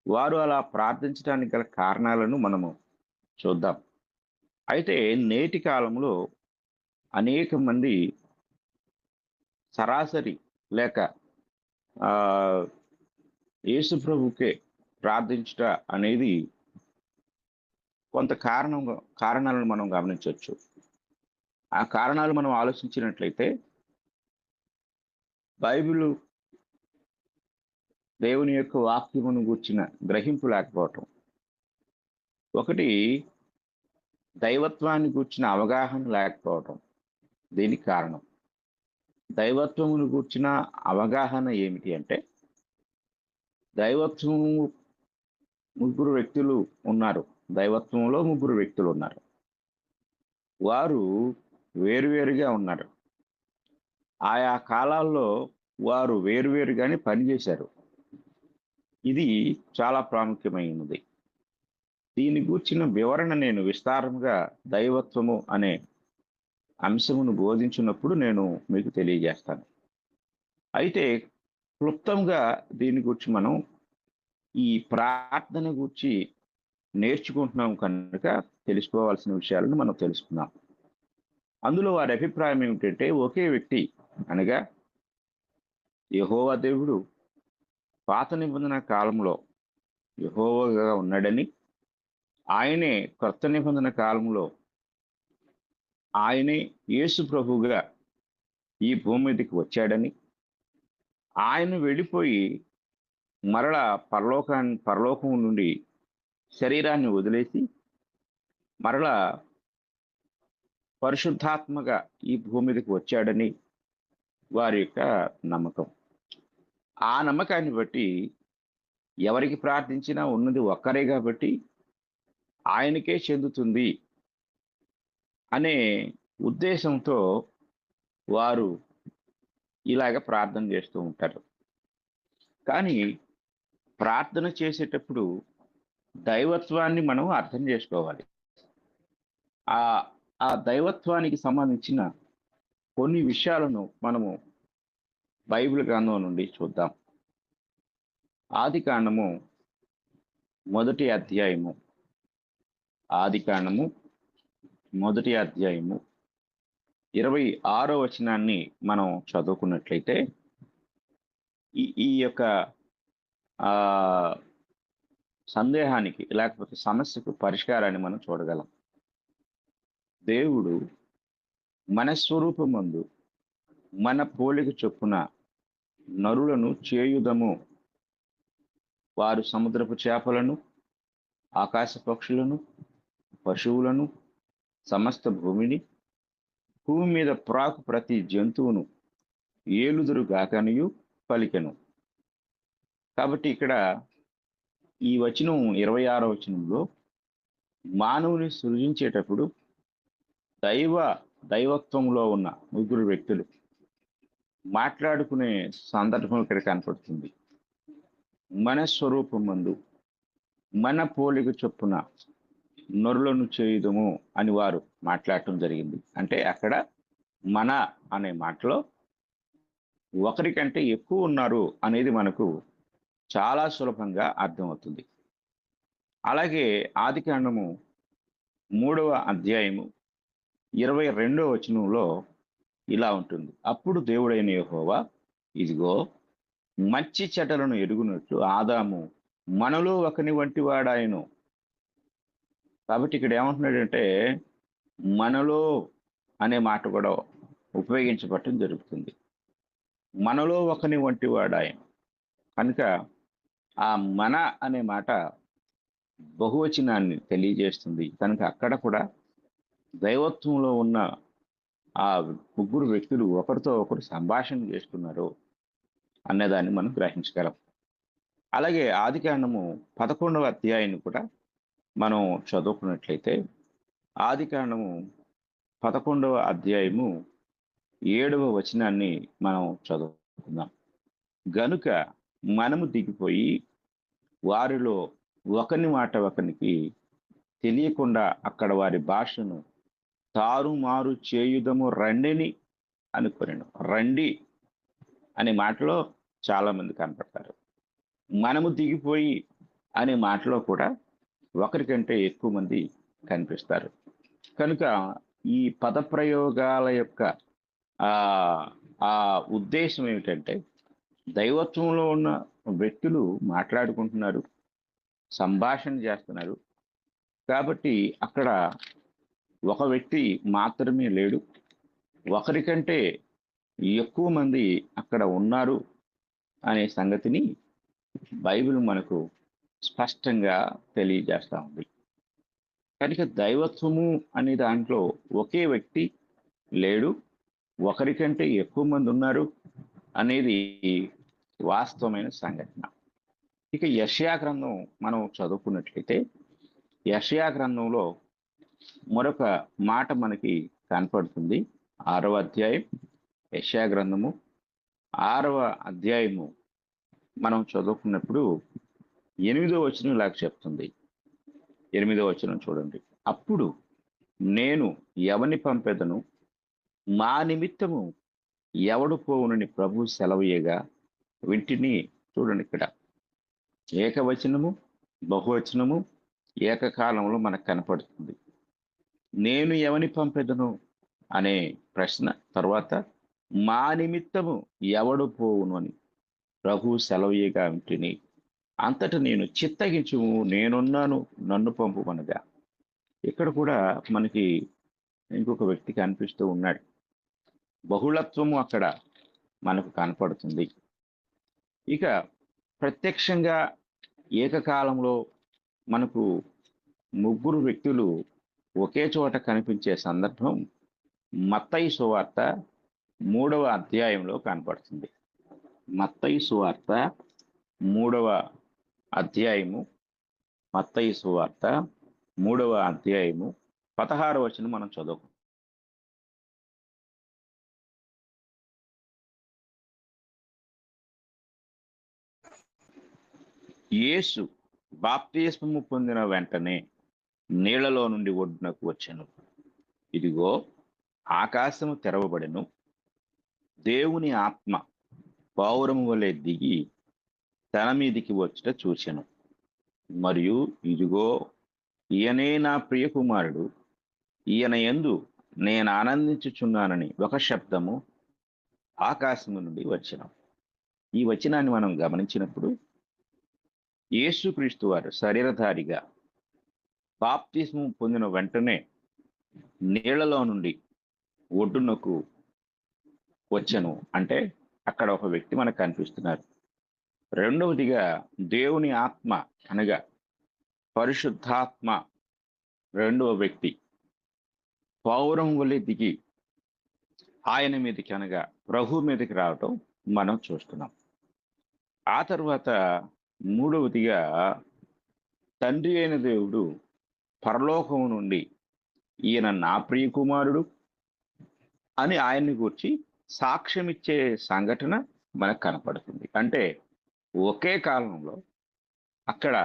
వారు అలా ప్రార్థించడానికి గల కారణాలను మనము చూద్దాం. అయితే నేటి కాలంలో అనేక మంది సరాసరి లేక యేసు ప్రభువుకే ప్రార్థించుట అనేది కొంత కారణాలను మనం గమనించవచ్చు. ఆ కారణాలు మనం ఆలోచించినట్లయితే బైబిలు దేవుని యొక్క వాక్యమును గూర్చిన గ్రహింపు లేకపోవటం, ఒకటి దైవత్వాన్ని గూర్చిన అవగాహన లేకపోవటం దీనికి కారణం. దైవత్వమును గూర్చిన అవగాహన ఏమిటి అంటే, దైవత్వము ముగ్గురు వ్యక్తులు ఉన్నారు. దైవత్వంలో ముగ్గురు వ్యక్తులు ఉన్నారు. వారు వేరువేరుగా ఉన్నారు. ఆయా కాలాల్లో వారు వేరువేరుగానే పనిచేశారు. ఇది చాలా ప్రాముఖ్యమైనది. దీని గూర్చిన వివరణ నేను విస్తారంగా దైవత్వము అనే అంశమును బోధించినప్పుడు నేను మీకు తెలియజేస్తాను. అయితే క్లుప్తంగా దీని గురించి మనం ఈ ప్రార్థన గురించి నేర్చుకుంటున్నాం కనుక తెలుసుకోవాల్సిన విషయాలను మనం తెలుసుకున్నాం. అందులో వారి అభిప్రాయం ఏమిటంటే, ఒకే వ్యక్తి అనగా యెహోవా దేవుడు పాత నిబంధన కాలంలో యెహోవాగా ఉన్నాడని, ఆయనే కొత్త నిబంధన కాలంలో ఆయనే యేసు ప్రభువుగా ఈ భూమి మీదకి వచ్చాడని, ఆయన వెళ్ళిపోయి మరలా పరలోకం నుండి శరీరాన్ని వదిలేసి మరలా పరిశుద్ధాత్మగా ఈ భూమి మీదకి వచ్చాడని వారి యొక్క నమ్మకం. ఆ నమ్మకాన్ని బట్టి ఎవరికి ప్రార్థించినా ఉన్నది ఒక్కరే కాబట్టి ఆయనకే చెందుతుంది అనే ఉద్దేశంతో వారు ఇలాగ ప్రార్థన చేస్తూ ఉంటారు. కానీ ప్రార్థన చేసేటప్పుడు దైవత్వాన్ని మనం అర్థం చేసుకోవాలి. ఆ దైవత్వానికి సంబంధించిన కొన్ని విషయాలను మనము బైబిల్ గ్రంథం నుండి చూద్దాం. ఆదికాండము 1వ అధ్యాయము 26వ వచనాన్ని మనం చదువుకున్నట్లయితే ఈ యొక్క సందేహానికి లేకపోతే సమస్యకు పరిష్కారాన్ని మనం చూడగలం. దేవుడు మన స్వరూపమందు మన పోలిక చొప్పున నరులను చేయుదము, వారు సముద్రపు చేపలను, ఆకాశ పక్షులను, పశువులను, సమస్త భూమిని, భూమి మీద ప్రాకు ప్రతి జంతువును ఏలుదురు గాకనియు పలికెను. కాబట్టి ఇక్కడ ఈ వచనం 26వ వచనంలో మానవుని సృజించేటప్పుడు దైవత్వంలో ఉన్న ముగ్గురు వ్యక్తులు మాట్లాడుకునే సందర్భం ఇక్కడ కనపడుతుంది. మన స్వరూపం మందు మన పోలిక చొప్పున నరులను చేయుదము అని వారు మాట్లాడటం జరిగింది. అంటే అక్కడ మన అనే మాటలో ఒకరికంటే ఎక్కువ ఉన్నారు అనేది మనకు చాలా సులభంగా అర్థమవుతుంది. అలాగే ఆదికాండము 3వ అధ్యాయము 22వ వచనంలో ఇలా ఉంటుంది. అప్పుడు దేవుడైన యెహోవా, ఇదిగో మంచి చెడ్డలను ఎరుగునట్లు ఆదాము మనలో ఒకని వంటి వాడాయను. కాబట్టి ఇక్కడ ఏమంటున్నాడంటే మనలో అనే మాట కూడా ఉపయోగించబడటం జరుగుతుంది. మనలో ఒకని వంటి వాడాయను కనుక ఆ మన అనే మాట బహువచనాన్ని తెలియజేస్తుంది. కనుక అక్కడ కూడా దైవత్వంలో ఉన్న ఆ ముగ్గురు వ్యక్తులు ఒకరితో ఒకరు సంభాషణ చేస్తున్నారు అన్నదాన్ని మనం గ్రహించగలం. అలాగే ఆదికాండము 11వ అధ్యాయాన్ని కూడా మనం చదువుకున్నట్లయితే ఆదికాండము 11వ అధ్యాయము 7వ వచనాన్ని మనం చదువుకుందాం. గనుక మనము దిగిపోయి వారిలో ఒకని మాట ఒకనికి తెలియకుండా అక్కడ వారి భాషను తారుమారు చేయుదము రండిని అనుకున్నాను. రండి అనే మాటలో చాలా మంది కనపడతారు. మనము దిగిపోయి అనే మాటలో కూడా ఒకరికంటే ఎక్కువ మంది కనిపిస్తారు. కనుక ఈ పదప్రయోగాల యొక్క ఆ ఉద్దేశం ఏమిటంటే దైవత్వంలో ఉన్న వ్యక్తులు మాట్లాడుకుంటున్నారు, సంభాషణ చేస్తున్నారు. కాబట్టి అక్కడ ఒక వ్యక్తి మాత్రమే లేడు, ఒకరికంటే ఎక్కువ మంది అక్కడ ఉన్నారు అనే సంగతిని బైబిల్ మనకు స్పష్టంగా తెలియజేస్తూ ఉంది. కనుక దైవత్వము అనే దాంట్లో ఒకే వ్యక్తి లేడు, ఒకరికంటే ఎక్కువ మంది ఉన్నారు అనేది వాస్తవమైన సంఘటన. ఇక యెషయా గ్రంథం మనం చదువుకున్నట్లయితే యెషయా గ్రంథంలో మరొక మాట మనకి కనపడుతుంది. 6వ అధ్యాయం యెషయా గ్రంథము 6వ అధ్యాయము మనం చదువుకున్నప్పుడు 8వ వచనం ఇలాగ చెప్తుంది. 8వ వచనం చూడండి. అప్పుడు నేను ఎవని పంపెదను, మా నిమిత్తము ఎవడు పోవునని ప్రభు సెలవీయగా వింటిని. చూడండి, ఇక్కడ ఏకవచనము బహువచనము ఏకకాలంలో మనకు కనపడుతుంది. నేను ఎవని పంపెదను అనే ప్రశ్న తర్వాత మా నిమిత్తము ఎవడు పోవును అని ప్రభు సెలవీయగా వింటిని. అంతటా నేను చిత్తగించుము, నేనున్నాను, నన్ను పంపుమనగా. ఇక్కడ కూడా మనకి ఇంకొక వ్యక్తి కనిపిస్తూ ఉన్నాడు. బహుళత్వము అక్కడ మనకు కనపడుతుంది. ఇక ప్రత్యక్షంగా ఏకకాలంలో మనకు ముగ్గురు వ్యక్తులు ఒకే చోట కనిపించే సందర్భం మత్తయి సువార్త 3వ అధ్యాయంలో కనపడుతుంది. మత్తయి సువార్త 3వ అధ్యాయము, మత్తయి సువార్త 3వ అధ్యాయము 16వ వచనం మనం చదువు. యేసు బాప్తిస్మము పొందిన వెంటనే నీళ్లలో నుండి ఒడ్డునకు వచ్చెను. ఇదిగో ఆకాశము తెరవబడెను, దేవుని ఆత్మ పౌరము వలె దిగి తన మీదికి వచ్చుట చూచెను. మరియు ఇదిగో ఈయనే నా ప్రియ కుమారుడు, ఈయన యందు నేను ఆనందించుచున్నానని ఒక శబ్దము ఆకాశము నుండి వచ్చెను. ఈ వచనాన్ని మనం గమనించినప్పుడు యేసుక్రీస్తు వారు శరీరధారిగా బాప్తిస్మం పొందిన వెంటనే నీళ్లలో నుండి ఒడ్డునకు వచ్చెను అంటే అక్కడ ఒక వ్యక్తి మనకు కనిపిస్తున్నారు. రెండవదిగా దేవుని ఆత్మ అనగా పరిశుద్ధాత్మ రెండవ వ్యక్తి పౌరం వలె దిగి ఆయన మీదకి అనగా ప్రభు మీదకి రావటం మనం చూస్తున్నాం. ఆ తర్వాత మూడవదిగా తండ్రి అయిన దేవుడు పరలోకము నుండి ఈయన నా ప్రియ కుమారుడు అని ఆయన్ని గురించి సాక్ష్యం ఇచ్చే సంఘటన మనకు కనపడుతుంది. అంటే ఒకే కాలంలో అక్కడ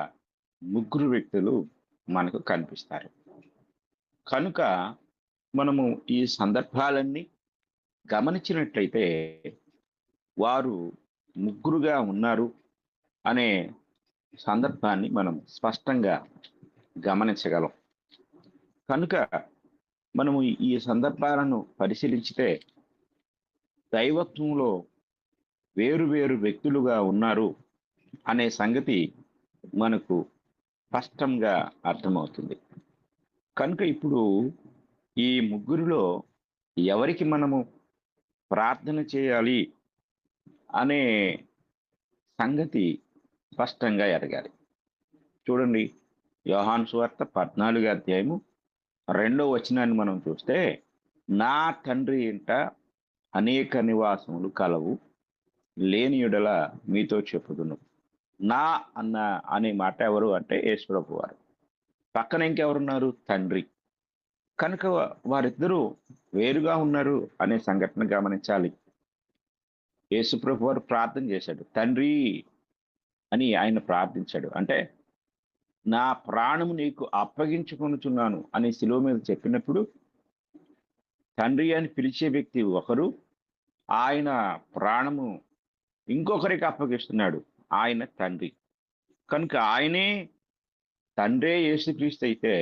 ముగ్గురు వ్యక్తులు మనకు కనిపిస్తారు. కనుక మనము ఈ సందర్భాలన్నీ గమనించినట్లయితే వారు ముగ్గురుగా ఉన్నారు అనే సందర్భాన్ని మనం స్పష్టంగా గమనించగలం. కనుక మనము ఈ సందర్భాలను పరిశీలించితే దైవత్వంలో వేరు వేరు వ్యక్తులుగా ఉన్నారు అనే సంగతి మనకు స్పష్టంగా అర్థమవుతుంది. కనుక ఇప్పుడు ఈ ముగ్గురిలో ఎవరికి మనము ప్రార్థన చేయాలి అనే సంగతి స్పష్టంగా ఎరగాలి. చూడండి, యోహాను సువార్త 14వ అధ్యాయము 2వ వచనాన్ని మనం చూస్తే, నా తండ్రి ఇంట అనేక నివాసములు కలవు, లేని యెడల మీతో చెప్పుదును. నా అనే మాట ఎవరు అంటే యేసు ప్రభువు వారు. పక్కన ఇంకెవరున్నారు? తండ్రి. కనుక వారిద్దరూ వేరుగా ఉన్నారు అనే సంఘటన గమనించాలి. యేసు ప్రభువు వారు ప్రార్థన చేశాడు, తండ్రి అని ఆయన ప్రార్థించాడు. అంటే నా ప్రాణము నీకు అప్పగించుకొనుచున్నాను అని శిలువ మీద చెప్పినప్పుడు తండ్రి అని పిలిచే వ్యక్తి ఒకరు, ఆయన ప్రాణము ఇంకొకరికి అప్పగిస్తున్నాడు, ఆయన తండ్రి. కనుక ఆయనే తండ్రే యేసుక్రీస్తు అయితే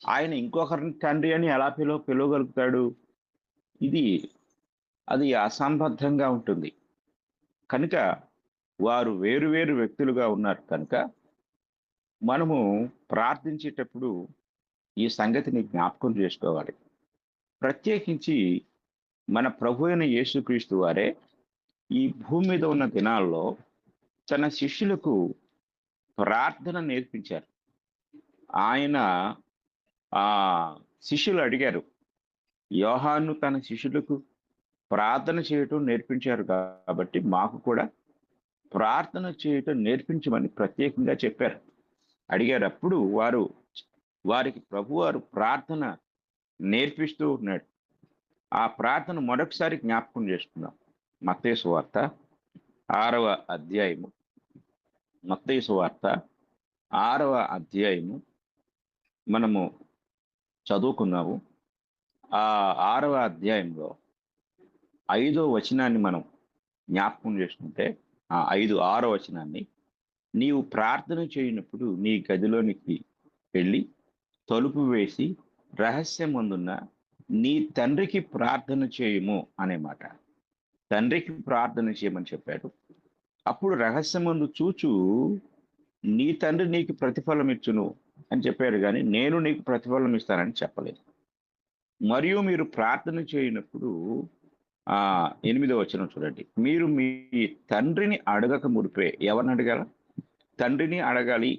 ఆయన ఇంకొకరిని తండ్రి అని ఎలా పిలవగలుగుతాడు? అది అసంబద్ధంగా ఉంటుంది. కనుక వారు వేరు వేరు వ్యక్తులుగా ఉన్నారు. కనుక మనము ప్రార్థించేటప్పుడు ఈ సంగతిని జ్ఞాపకం చేసుకోవాలి. ప్రత్యేకించి మన ప్రభు అయిన యేసుక్రీస్తు వారే ఈ భూమి మీద ఉన్న దినాల్లో తన శిష్యులకు ప్రార్థన నేర్పించారు. ఆయన శిష్యులు అడిగారు, యోహాను తన శిష్యులకు ప్రార్థన చేయటం నేర్పించారు కాబట్టి మాకు కూడా ప్రార్థన చేయటం నేర్పించమని ప్రత్యేకంగా చెప్పారు, అడిగారు. అప్పుడు వారికి ప్రభువారు ప్రార్థన నేర్పిస్తూ ఉన్నాడు. ఆ ప్రార్థన మరొకసారి జ్ఞాపకం చేసుకుందాం. మత్తయి సువార్త 6వ అధ్యాయము, మత్తయి సువార్త 6వ అధ్యాయము మనము చదువుకున్నాము. ఆ 6వ అధ్యాయంలో 5వ వచనాన్ని మనం జ్ఞాపకం చేసుకుంటే, 6వ వచనాన్ని, నీవు ప్రార్థన చేయనప్పుడు నీ గదిలోనికి వెళ్ళి తలుపు వేసి రహస్యమందున్న నీ తండ్రికి ప్రార్థన చేయము అనే మాట. తండ్రికి ప్రార్థన చేయమని చెప్పాడు. అప్పుడు రహస్యమందు చూచు నీ తండ్రి నీకు ప్రతిఫలం ఇచ్చును అని చెప్పాడు, కానీ నేను నీకు ప్రతిఫలం ఇస్తానని చెప్పలేదు. మరియు మీరు ప్రార్థన చేయనప్పుడు 8వ వచనం చూడండి, మీరు మీ తండ్రిని అడగక ముడిపే ఎవరిని అడగాల? తండ్రిని అడగాలి.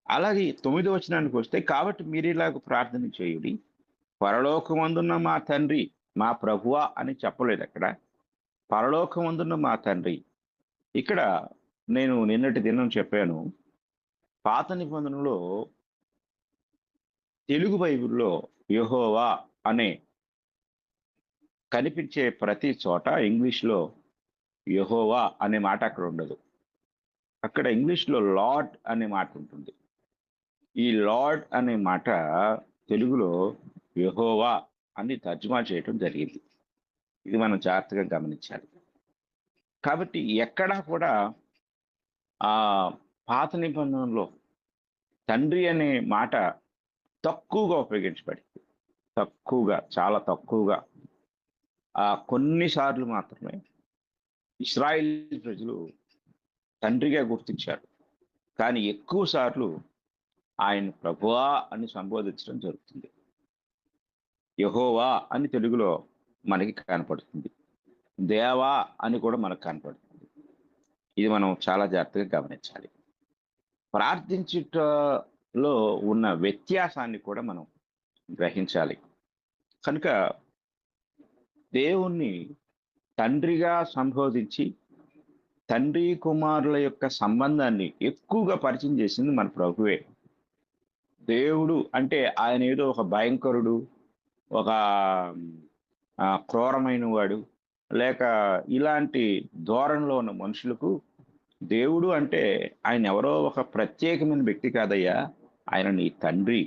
అలాగే 9వ వచనానికి వస్తే, కాబట్టి మీరు ఇలాగ ప్రార్థన చేయుడి, పరలోకమందున్న మా తండ్రి, మా ప్రభువా అని చెప్పలేదు అక్కడ, పరలోకమందున్న మా తండ్రి. ఇక్కడ నేను నిన్నటి దినం చెప్పాను, పాత నిబంధనలో తెలుగు బైబిల్లో యెహోవా అనే కనిపించే ప్రతి చోట ఇంగ్లీష్లో యెహోవా అనే మాట అక్కడ ఉండదు. అక్కడ ఇంగ్లీష్లో లార్డ్ అనే మాట ఉంటుంది. ఈ లార్డ్ అనే మాట తెలుగులో యెహోవా అని తర్జుమా చేయటం జరిగింది. ఇది మనం జాగ్రత్తగా గమనించాలి. కాబట్టి ఎక్కడా కూడా పాత నిబంధనలో తండ్రి అనే మాట తక్కువగా ఉపయోగించబడింది. తక్కువగా, చాలా తక్కువగా. కొన్నిసార్లు మాత్రమే ఇశ్రాయేల్ ప్రజలు తండ్రిగా గుర్తించారు, కానీ ఎక్కువ సార్లు ఆయన ప్రభువా అని సంబోధించడం జరుగుతుంది. యెహోవా అని తెలుగులో మనకి కనపడుతుంది, దేవా అని కూడా మనకు కనపడుతుంది. ఇది మనం చాలా జాగ్రత్తగా గమనించాలి. ప్రార్థించుటలో ఉన్న వ్యత్యాసాన్ని కూడా మనం గ్రహించాలి. కనుక దేవుణ్ణి తండ్రిగా సంబోధించి తండ్రి కుమారుల యొక్క సంబంధాన్ని ఎక్కువగా పరిచయం చేసింది మన ప్రభువే. దేవుడు అంటే ఆయన ఏదో ఒక భయంకరుడు, ఒక క్రూరమైన వాడు, లేక ఇలాంటి ధోరణిలో ఉన్న మనుషులకు దేవుడు అంటే ఆయన ఎవరో ఒక ప్రత్యేకమైన వ్యక్తి కాదయ్యా, ఆయన నీ తండ్రి,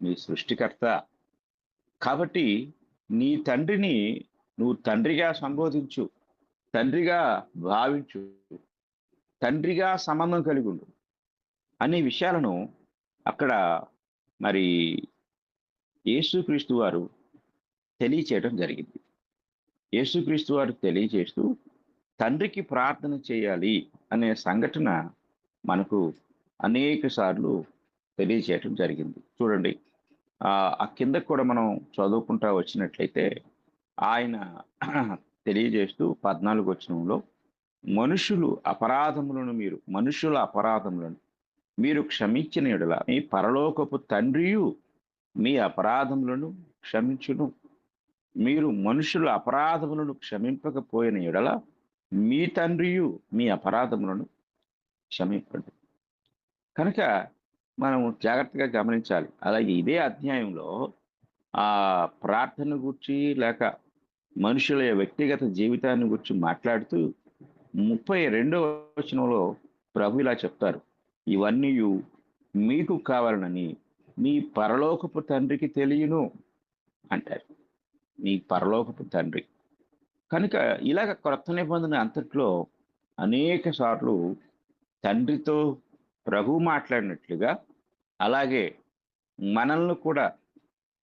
నీ సృష్టికర్త. కాబట్టి నీ తండ్రిని నువ్వు తండ్రిగా సంబోధించు, తండ్రిగా భావించు, తండ్రిగా సంబంధం కలిగి ఉండు అనే విషయాలను అక్కడ మరి యేసుక్రీస్తు వారు తెలియచేయడం జరిగింది. యేసుక్రీస్తు వారు తెలియచేస్తూ తండ్రికి ప్రార్థన చేయాలి అనే సంఘటన మనకు అనేక సార్లు తెలియచేయటం జరిగింది. చూడండి, ఆ కింద కూడా మనం చదువుకుంటా వచ్చినట్లయితే ఆయన తెలియజేస్తూ 14 వచనంలో మనుషుల అపరాధములను మీరు క్షమించిన యెడల మీ పరలోకపు తండ్రియు మీ అపరాధములను క్షమించును. మీరు మనుషుల అపరాధములను క్షమింపకపోయిన యెడల మీ తండ్రియు మీ అపరాధములను క్షమింపండి. కనుక మనం జాగ్రత్తగా గమనించాలి. అలాగే ఇదే అధ్యాయంలో ఆ ప్రార్థన గురించి లేక మనుషుల వ్యక్తిగత జీవితాన్ని గురించి మాట్లాడుతూ 32వ వచనంలో ప్రభు ఇలా చెప్తారు, ఇవన్నీ మీకు కావాలనని మీ పరలోకపు తండ్రికి తెలియను అంటారు. మీ పరలోకపు తండ్రి. కనుక ఇలాగ క్రొత్త నిబంధన అంతట్లో అనేక సార్లు తండ్రితో ప్రభు మాట్లాడినట్లుగా అలాగే మనల్ని కూడా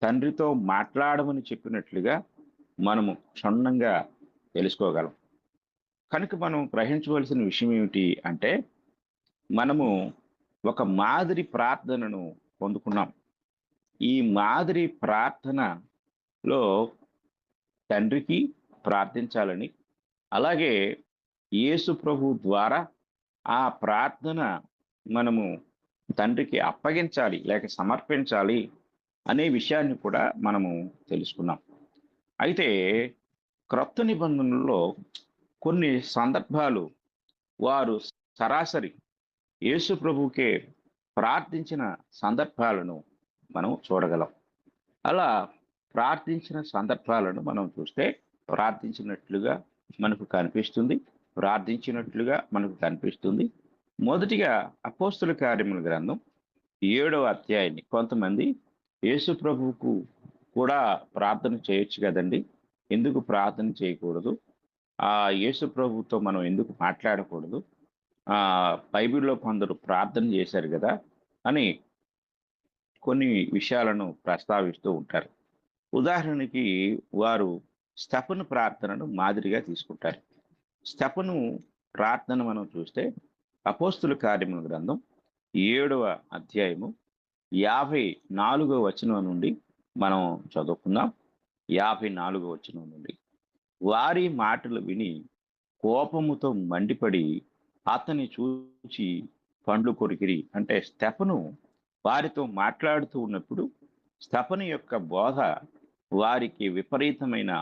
తండ్రితో మాట్లాడమని చెప్పినట్లుగా మనము క్షుణ్ణంగా తెలుసుకోగలం. కనుక మనం గ్రహించవలసిన విషయం ఏమిటి అంటే, మనము ఒక మాదిరి ప్రార్థనను పొందుకున్నాం. ఈ మాదిరి ప్రార్థనలో తండ్రికి ప్రార్థించాలని, అలాగే యేసు ప్రభు ద్వారా ఆ ప్రార్థన మనము తండ్రికి అప్పగించాలి లేక సమర్పించాలి అనే విషయాన్ని కూడా మనము తెలుసుకున్నాం. అయితే క్రొత్త నిబంధనలో కొన్ని సందర్భాలు వారు సరాసరి యేసు ప్రభువుకే ప్రార్థించిన సందర్భాలను మనం చూడగలం. అలా ప్రార్థించిన సందర్భాలను మనం చూస్తే ప్రార్థించినట్లుగా మనకు కనిపిస్తుంది. మొదటిగా అపోస్తుల కార్యముల గ్రంథం 7వ అధ్యాయాన్ని కొంతమంది యేసు ప్రభువుకు కూడా ప్రార్థన చేయొచ్చు కదండి, ఎందుకు ప్రార్థన చేయకూడదు, ఆ యేసు ప్రభువుతో మనం ఎందుకు మాట్లాడకూడదు, బైబిల్లో కొందరు ప్రార్థన చేశారు కదా అని కొన్ని విషయాలను ప్రస్తావిస్తూ ఉంటారు. ఉదాహరణకి వారు స్తెఫను ప్రార్థనను మాదిరిగా తీసుకుంటారు. స్తెఫను ప్రార్థన మనం చూస్తే అపోస్తుల కార్యముల గ్రంథం 7వ అధ్యాయము 54వ వచనం నుండి మనం చదువుకుందాం. 54వ వచనం నుండి, వారి మాటలు విని కోపముతో మండిపడి అతని చూచి పండ్లు కొరికిరి. అంటే స్తెఫను వారితో మాట్లాడుతూ ఉన్నప్పుడు స్తెఫను యొక్క బోధ వారికి విపరీతమైన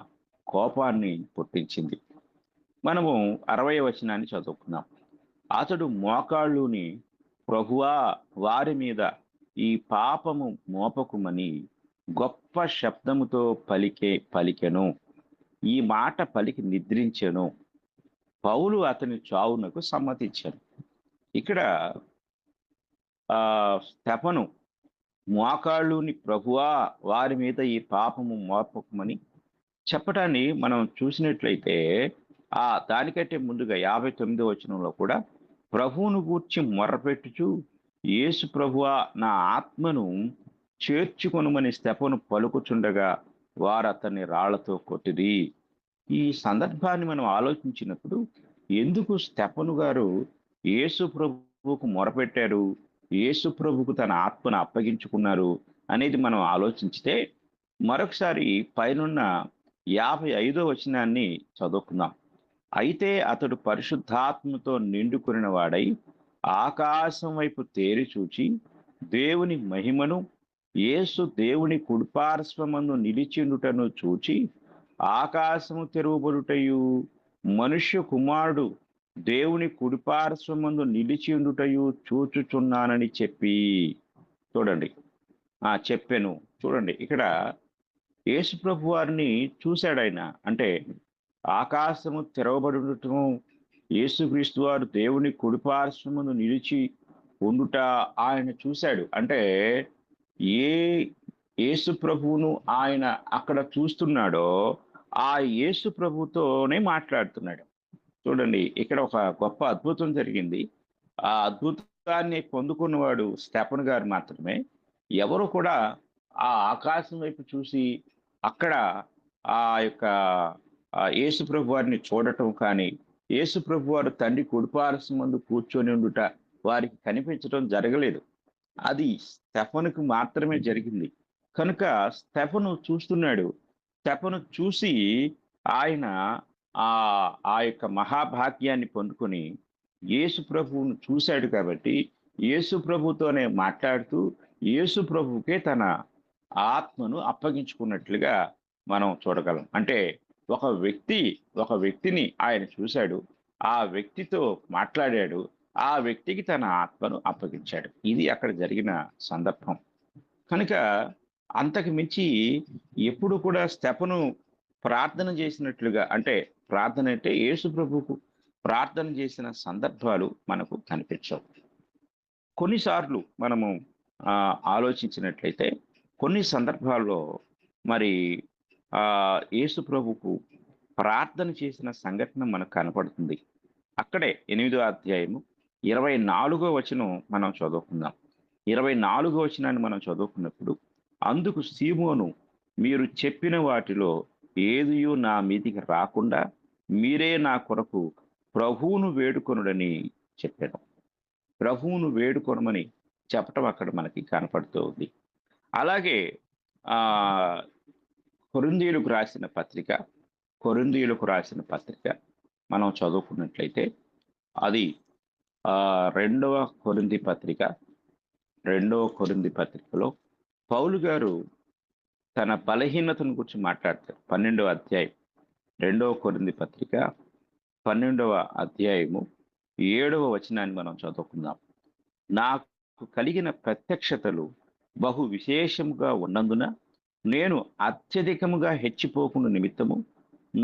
కోపాన్ని పుట్టించింది. మనము 60వ వచనాన్ని చదువుకుందాం. అతడు మోకాళ్ళుని, ప్రభువా వారి మీద ఈ పాపము మోపకుమని గొప్ప శబ్దముతో పలికెను. ఈ మాట పలికి నిద్రించెను. పౌలు అతని చావునకు సమ్మతించాను. ఇక్కడ స్తెఫను మోకాళ్ళుని, ప్రభువా వారి మీద ఈ పాపము మోపకమని చెప్పటాన్ని మనం చూసినట్లయితే దానికంటే ముందుగా 59వ వచనంలో కూడా ప్రభువును గూర్చి మొర్రపెట్టుచు యేసు ప్రభువా నా ఆత్మను చేర్చుకొనుమని స్తెఫను పలుకుచుండగా వారు అతన్ని రాళ్లతో కొట్టిరి. ఈ సందర్భాన్ని మనం ఆలోచించినప్పుడు ఎందుకు స్తెఫను గారు యేసు ప్రభువుకు మొరపెట్టారు, యేసు ప్రభువుకు తన ఆత్మను అప్పగించుకున్నారు అనేది మనం ఆలోచించితే మరొకసారి పైనున్న 55వ వచనాన్ని చదువుకుందాం. అయితే అతడు పరిశుద్ధాత్మతో నిండుకొనిన వాడై ఆకాశం వైపు తేరి చూచి దేవుని మహిమను, యేసు దేవుని కుడిపార్శ్వమందు నిలిచిండుటను చూచి ఆకాశము తెరువబడుటయు మనుష్య కుమారుడు దేవుని కుడిపార్శ్వమందు నిలిచిండుటయు చూచుచున్నానని చెప్పి. చూడండి, చెప్పాను. చూడండి ఇక్కడ యేసు ప్రభు వారిని చూశాడు ఆయన. అంటే ఆకాశము తెరవబడి ఉండటము, యేసుక్రీస్తు వారు దేవుని కుడిపార్శ్వమును నిలిచి ఉండుట ఆయన చూశాడు. అంటే ఏ యేసు ప్రభువును ఆయన అక్కడ చూస్తున్నాడో ఆ యేసు ప్రభుతోనే మాట్లాడుతున్నాడు. చూడండి ఇక్కడ ఒక గొప్ప అద్భుతం జరిగింది. ఆ అద్భుతాన్ని పొందుకున్నవాడు స్టెఫన్ గారు మాత్రమే. ఎవరు కూడా ఆ ఆకాశం వైపు చూసి అక్కడ ఆ యొక్క యేసు ప్రభు వారిని చూడటం కానీ, యేసు ప్రభు వారు తండ్రి కుడిపార్శ్వం ముందు కూర్చొని ఉండుట వారికి కనిపించడం జరగలేదు. అది స్టెఫనుకు మాత్రమే జరిగింది. కనుక స్టెఫను చూస్తున్నాడు. స్టెఫను చూసి ఆయన ఆ యొక్క మహాభాగ్యాన్ని పొందుకొని యేసు ప్రభువును చూశాడు కాబట్టి యేసు ప్రభుతోనే మాట్లాడుతూ యేసు ప్రభువుకే తన ఆత్మను అప్పగించుకున్నట్లుగా మనం చూడగలం. అంటే ఒక వ్యక్తిని ఆయన చూశాడు, ఆ వ్యక్తితో మాట్లాడాడు, ఆ వ్యక్తికి తన ఆత్మను అప్పగించాడు. ఇది అక్కడ జరిగిన సందర్భం. కనుక అంతకు మించి ఎప్పుడు కూడా స్టెఫను ప్రార్థన చేసినట్లుగా, అంటే ప్రార్థన అంటే యేసు ప్రభువుకు ప్రార్థన చేసిన సందర్భాలు మనకు కనిపించవు. కొన్నిసార్లు మనము ఆలోచించినట్లయితే కొన్ని సందర్భాల్లో మరి యేసు ప్రభువుకు ప్రార్థన చేసిన సంఘటన మనకు కనపడుతుంది. అక్కడే 8వ అధ్యాయము 24వ వచనం మనం చదువుకుందాం. 24వ వచనాన్ని మనం చదువుకున్నప్పుడు, అందుకు సీమోను, మీరు చెప్పిన వాటిలో ఏదియూ నా మీదికి రాకుండా మీరే నా కొరకు ప్రభువును వేడుకొనుడని చెప్పాను. ప్రభువును వేడుకొనమని చెప్పటం అక్కడ మనకి కనపడుతూ ఉంది. అలాగే కొరింథీయులకు రాసిన పత్రిక మనం చదువుకున్నట్లయితే అది 2వ కొరింథీ పత్రికలో పౌలు గారు తన బలహీనతను గురించి మాట్లాడతారు. 12వ అధ్యాయం 2వ కొరింథీ పత్రిక 12వ అధ్యాయము 7వ వచనాన్ని మనం చదువుకుందాం. నాకు కలిగిన ప్రత్యక్షతలు బహు విశేషముగా ఉన్నందున నేను అత్యధికముగా హెచ్చిపోకుండా నిమిత్తము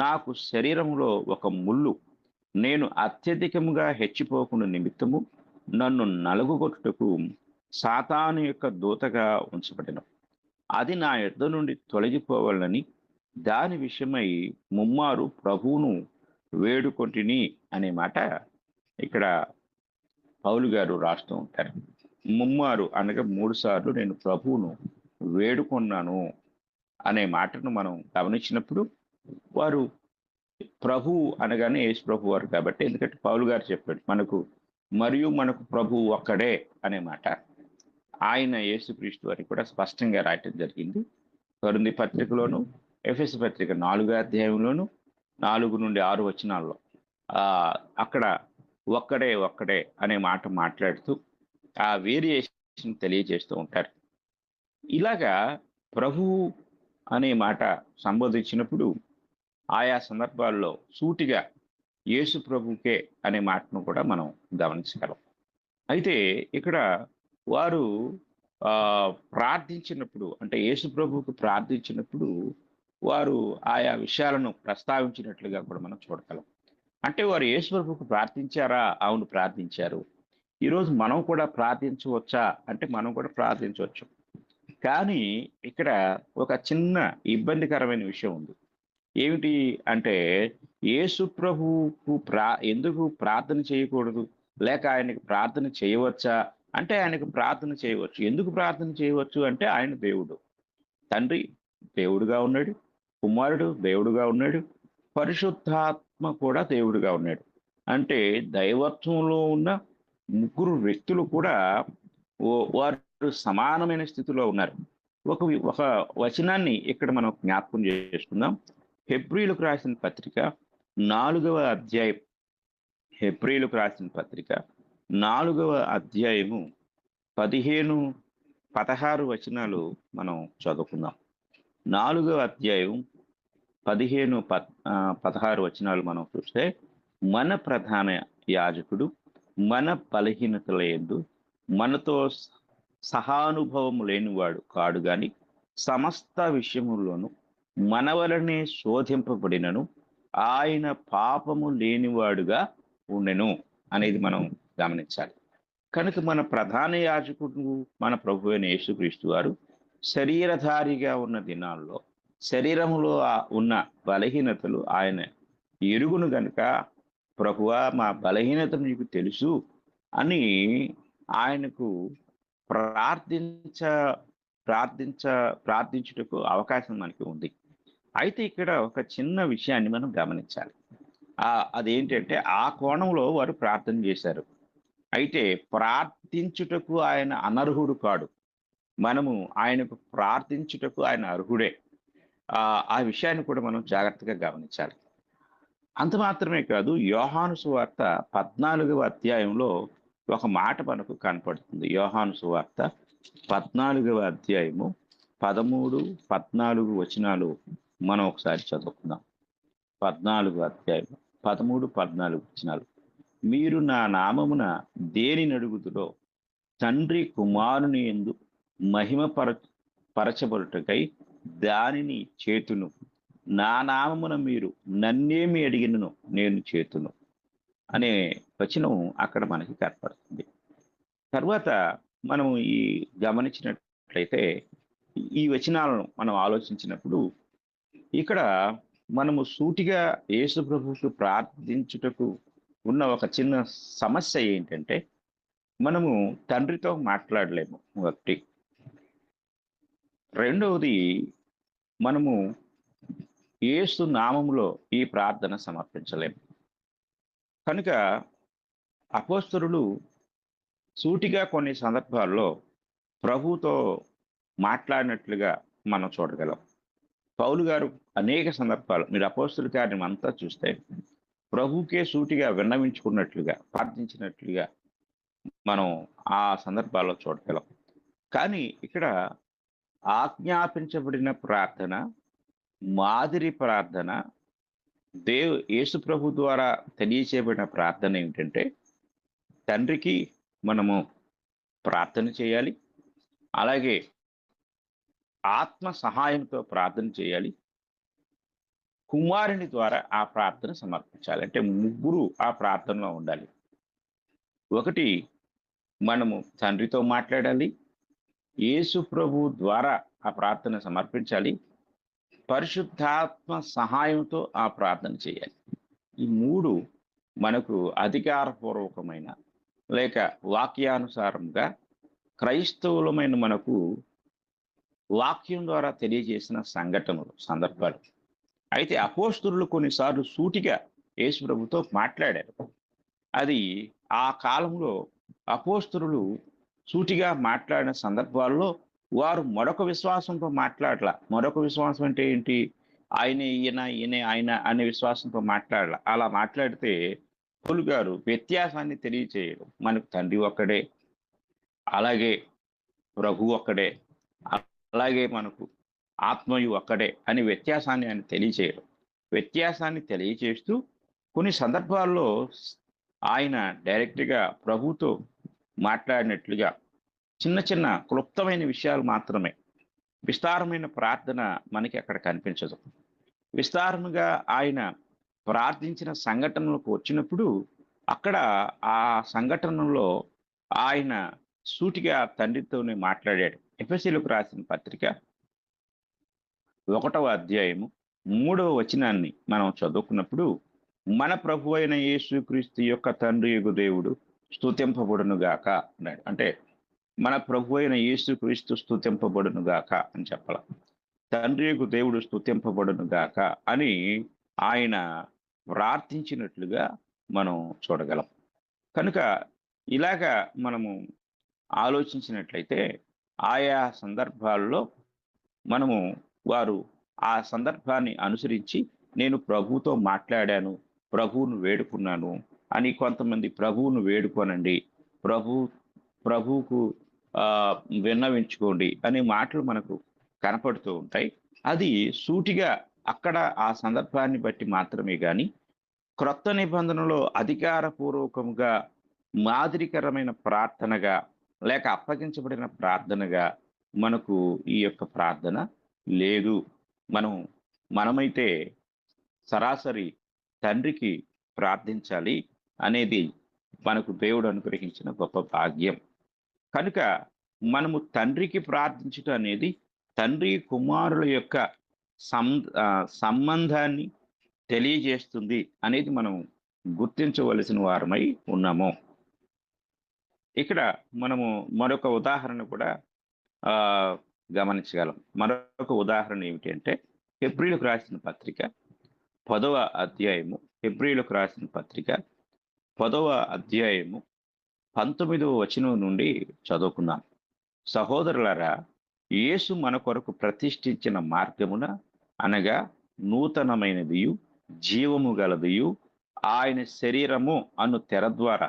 నాకు శరీరంలో ఒక ముళ్ళు, నేను అత్యధికముగా హెచ్చిపోకుండా నిమిత్తము నన్ను నలుగుగొట్టుటకు సాతాను యొక్క దూతగా ఉంచబడిన, అది నా యొద్ద నుండి తొలగిపోవాలని దాని విషయమై ముమ్మారు ప్రభువును వేడుకొంటిని అనే మాట ఇక్కడ పౌలు గారు రాస్తూ ఉంటారు. ముమ్మారు అనగా 3 సార్లు నేను ప్రభువును వేడుకొన్నాను అనే మాటను మనం గమనించినప్పుడు, వారు ప్రభువు అనగానే యేసు ప్రభు వారు కాబట్టి, ఎందుకంటే పౌలు గారు చెప్పాడు మనకు ప్రభువు ఒక్కడే అనే మాట. ఆయన యేసుక్రీస్తు వారికి కూడా స్పష్టంగా రాయటం జరిగింది. కొరింథీ పత్రికలోను, ఎఫెసు పత్రిక 4వ అధ్యాయంలోను 4 నుండి 6 వచనాల్లో అక్కడ ఒక్కడే అనే మాట మాట్లాడుతూ ఆ వేరియేషన్ తెలియజేస్తూ ఉంటారు. ఇలాగా ప్రభువు అనే మాట సంబోధించినప్పుడు ఆయా సందర్భాల్లో సూటిగా యేసు ప్రభుకే అనే మాటను కూడా మనం గమనించగలం. అయితే ఇక్కడ వారు ప్రార్థించినప్పుడు, అంటే యేసు ప్రభువుకు ప్రార్థించినప్పుడు వారు ఆయా విషయాలను ప్రస్తావించినట్లుగా కూడా మనం చూడగలం. అంటే వారు యేసు ప్రభువుకు ప్రార్థించారా? అవును, ప్రార్థించారు. ఈరోజు మనం కూడా ప్రార్థించవచ్చా అంటే మనం కూడా ప్రార్థించవచ్చు. కానీ ఇక్కడ ఒక చిన్న ఇబ్బందికరమైన విషయం ఉంది. ఏమిటి అంటే, యేసు ప్రభువుకు ఎందుకు ప్రార్థన చేయకూడదు, లేక ఆయనకు ప్రార్థన చేయవచ్చా అంటే ఆయనకు ప్రార్థన చేయవచ్చు. ఎందుకు ప్రార్థన చేయవచ్చు అంటే ఆయన దేవుడు, తండ్రి దేవుడుగా ఉన్నాడు, కుమారుడు దేవుడుగా ఉన్నాడు, పరిశుద్ధాత్మ కూడా దేవుడుగా ఉన్నాడు. అంటే దైవత్వంలో ఉన్న 3 వ్యక్తులు కూడా వారు సమానమైన స్థితిలో ఉన్నారు. ఒక వచనాన్ని ఇక్కడ మనం జ్ఞాపకం చేసుకుందాం. హెబ్రీయులకు రాసిన పత్రిక 4వ అధ్యాయం, 4వ అధ్యాయము 15-16 వచనాలు మనం చదువుకుందాం. 4వ అధ్యాయం 15-16 వచనాలు మనం చూస్తే, మన ప్రధాన యాజకుడు మన బలహీనతల యందు మనతో సహానుభవం లేనివాడు కాడు గాని సమస్త విషయముల్లోనూ మన వలనే శోధింపబడినను ఆయన పాపము లేనివాడుగా ఉండెను అనేది మనం గమనించాలి. కనుక మన ప్రధాన యాజకుడు మన ప్రభు అయిన యేసుక్రీస్తు వారు శరీరధారిగా ఉన్న దినాల్లో శరీరములో ఉన్న బలహీనతలు ఆయన ఎరుగును గనుక, ప్రభువా మా బలహీనత నీకు తెలుసు అని ఆయనకు ప్రార్థించుటకు అవకాశం మనకి ఉంది. అయితే ఇక్కడ ఒక చిన్న విషయాన్ని మనం గమనించాలి. అదేంటంటే ఆ కోణంలో వారు ప్రార్థన చేశారు. అయితే ప్రార్థించుటకు ఆయన అనర్హుడు కాడు, మనము ఆయనకు ప్రార్థించుటకు ఆయన అర్హుడే. ఆ విషయాన్ని కూడా మనం జాగ్రత్తగా గమనించాలి. అంత మాత్రమే కాదు, యోహాను సువార్త 14వ అధ్యాయంలో ఒక మాట మనకు కనపడుతుంది. యోహాను సువార్త 14వ అధ్యాయము 13, 14 వచనాలు మనం ఒకసారి చదువుకుందాం. 14వ అధ్యాయం 13, 14 వచనాలు. మీరు నా నామమున దేని నడుగుదురో తండ్రి కుమారుని యందు మహిమ పరచబడుటకై దానిని చేతును. నా నామమున మీరు నన్నేమి అడిగినను నేను చేతును అనే వచనం అక్కడ మనకి కనపడుతుంది. తర్వాత మనము ఈ గమనించినట్లయితే ఈ వచనాలను మనం ఆలోచించినప్పుడు ఇక్కడ మనము సూటిగా యేసు ప్రభువుకు ప్రార్థించుటకు ఉన్న ఒక చిన్న సమస్య ఏంటంటే, మనము తండ్రితో మాట్లాడలేము. ఒకటి. రెండవది, మనము యేసు నామములో ఈ ప్రార్థన సమర్పించలేము. కనుక అపోస్తలులు సూటిగా కొన్ని సందర్భాల్లో ప్రభువుతో మాట్లాడినట్లుగా మనం చూడగలం. పౌలు గారు అనేక సందర్భాలు, మీరు అపోస్తలుల కార్యం అంతా చూస్తే ప్రభువుకే సూటిగా విన్నవించుకున్నట్లుగా ప్రార్థించినట్లుగా మనం ఆ సందర్భాల్లో చూడగలం. కానీ ఇక్కడ ఆజ్ఞాపించబడిన ప్రార్థన, మాదిరి ప్రార్థన, యేసు ప్రభు ద్వారా తెలియచేయబడిన ప్రార్థన ఏమిటంటే, తండ్రికి మనము ప్రార్థన చేయాలి, అలాగే ఆత్మ సహాయంతో ప్రార్థన చేయాలి, కుమారుని ద్వారా ఆ ప్రార్థన సమర్పించాలి. అంటే ముగ్గురు ఆ ప్రార్థనలో ఉండాలి. ఒకటి, మనము తండ్రితో మాట్లాడాలి, యేసు ప్రభు ద్వారా ఆ ప్రార్థన సమర్పించాలి, పరిశుద్ధాత్మ సహాయంతో ఆ ప్రార్థన చేయాలి. ఈ మూడు మనకు అధికారపూర్వకమైన లేక వాక్యానుసారంగా క్రైస్తవులమైన మనకు వాక్యం ద్వారా తెలియజేసిన సందర్భాలు. అయితే అపోస్తలులు కొన్నిసార్లు సూటిగా యేసు ప్రభుతో మాట్లాడారు. అది ఆ కాలంలో అపోస్తలులు సూటిగా మాట్లాడిన సందర్భాల్లో వారు మరొక విశ్వాసంతో మాట్లాడలా. మరొక విశ్వాసం అంటే ఏంటి? ఆయనే ఈయన, ఈయనే ఆయన అనే విశ్వాసంతో మాట్లాడలా. అలా మాట్లాడితే పౌలు గారు వ్యత్యాసాన్ని తెలియచేయడం, మనకు తండ్రి ఒక్కడే, అలాగే ప్రభు ఒక్కడే, అలాగే మనకు ఆత్మయు ఒక్కడే అని వ్యత్యాసాన్ని ఆయన తెలియచేయడం. వ్యత్యాసాన్ని తెలియచేస్తూ కొన్ని సందర్భాల్లో ఆయన డైరెక్ట్గా ప్రభుతో మాట్లాడినట్లుగా చిన్న చిన్న క్లుప్తమైన విషయాలు మాత్రమే, విస్తారమైన ప్రార్థన మనకి అక్కడ కనిపించదు. విస్తారముగా ఆయన ప్రార్థించిన సంఘటనలకు వచ్చినప్పుడు అక్కడ ఆ సంఘటనలో ఆయన సూటిగా తండ్రితోనే మాట్లాడాడు. ఎఫెసీయులకు రాసిన పత్రిక 1వ అధ్యాయము 3వ వచనాన్ని మనం చదువుకున్నప్పుడు, మన ప్రభు అయిన యేసుక్రీస్తు యొక్క తండ్రి యగు దేవుడు స్తుతింపబడును గాక అన్నాడు. అంటే మన ప్రభు అయిన యేసుక్రీస్తు స్తుతింపబడును గాక అని చెప్పాల. తండ్రి యగు దేవుడు స్తుతింపబడును గాక అని ఆయన ప్రార్థించినట్లుగా మనం చూడగలం. కనుక ఇలాగా మనము ఆలోచించినట్లయితే ఆయా సందర్భాల్లో మనము వారు ఆ సందర్భాన్ని అనుసరించి నేను ప్రభువుతో మాట్లాడాను, ప్రభువును వేడుకున్నాను అని, కొంతమంది ప్రభువును వేడుకోనండి, ప్రభువుకు విన్నవించుకోండి అనే మాటలు మనకు కనపడుతూ ఉంటాయి. అది సూటిగా అక్కడ ఆ సందర్భాన్ని బట్టి మాత్రమే కానీ క్రొత్త నిబంధనలో అధికారపూర్వకంగా మాదిరికరమైన ప్రార్థనగా లేక అప్పగించబడిన ప్రార్థనగా మనకు ఈ యొక్క ప్రార్థన లేదు. మనమైతే సరాసరి తండ్రికి ప్రార్థించాలి అనేది మనకు దేవుడు అనుగ్రహించిన గొప్ప భాగ్యం. కనుక మనము తండ్రికి ప్రార్థించటం అనేది తండ్రి కుమారుల యొక్క సంబంధాన్ని తెలియజేస్తుంది అనేది మనం గుర్తించవలసిన వారమై ఉన్నాము. ఇక్కడ మనము మరొక ఉదాహరణ కూడా గమనించగలం. మరొక ఉదాహరణ ఏమిటి అంటే హెబ్రీయులకు రాసిన పత్రిక 10వ అధ్యాయము, హెబ్రీయులకు రాసిన పత్రిక 10వ అధ్యాయము 19వ వచనం నుండి చదువుకుందాం. సహోదరులారా, యేసు మన కొరకు ప్రతిష్ఠించిన మార్గమున అనగా నూతనమైనదియు జీవము గలదియు ఆయన శరీరము అను తెర ద్వారా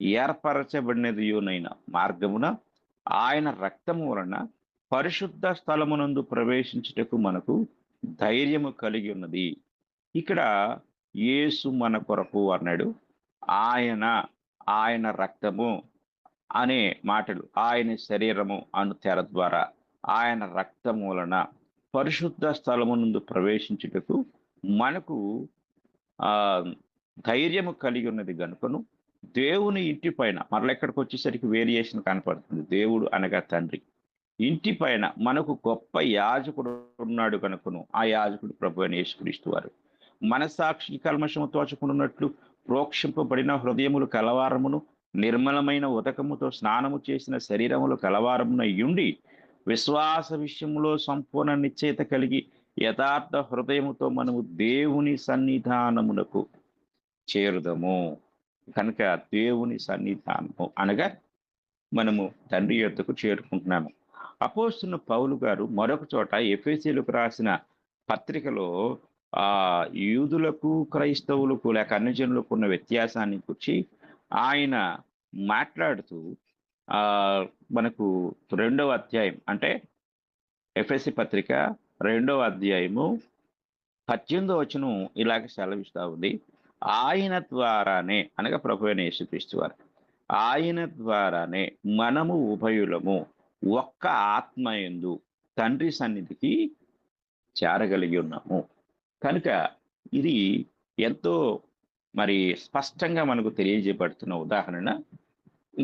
ఏర్పరచబడినదియునైన మార్గమున ఆయన రక్తము వలన పరిశుద్ధ స్థలమునందు ప్రవేశించుటకు మనకు ధైర్యము కలిగి ఉన్నది. ఇక్కడ యేసు మన కొరకు అన్నాడు. ఆయన రక్తము అనే మాటలు, ఆయన శరీరము అను తెర ద్వారా ఆయన రక్తము వలన పరిశుద్ధ స్థలమునందు ప్రవేశించుటకు మనకు ధైర్యము కలిగి ఉన్నది గనుకను దేవుని ఇంటి పైన, మరల ఎక్కడికి వచ్చేసరికి వేరియేషన్ కనపడుతుంది. దేవుడు అనగా తండ్రి ఇంటి పైన మనకు గొప్ప యాజకుడు ఉన్నాడు కనుకను ఆ యాజకుడు ప్రభువైన యేసుక్రీస్తు వారు. మనసాక్షి కల్మషము తోచకుండాన్నట్లు ప్రోక్షింపబడిన హృదయములు కలవారమును నిర్మలమైన ఉదకముతో స్నానము చేసిన శరీరములు కలవారమున యుండి విశ్వాస విషయములో సంపూర్ణ నిశ్చయిత కలిగి యథార్థ హృదయముతో మనము దేవుని సన్నిధానమునకు చేరుదము. కనుక దేవుని సన్నిధానము అనగా మనము తండ్రి యొద్దకు చేరుకుంటున్నాము. అపోస్తలుడైన పౌలు గారు మరొక చోట ఎఫెసీయులకు రాసిన పత్రికలో యూదులకు క్రైస్తవులకు లేక అన్యజనులకు ఉన్న వ్యత్యాసాన్ని గురించి ఆయన మాట్లాడుతూ మనకు 2వ అధ్యాయం అంటే ఎఫెసీ పత్రిక 2వ అధ్యాయము 18వ వచనం ఇలాగ సెలవిస్తూ ఉంది. ఆయన ద్వారానే అనగా ప్రభువైన యేసుక్రీస్తు వారు, ఆయన ద్వారానే మనము ఉభయులము ఒక్క ఆత్మయందు తండ్రి సన్నిధికి చేరగలిగి ఉన్నాము. కనుక ఇది ఎంతో స్పష్టంగా మనకు తెలియజేయబడుతున్న ఉదాహరణ.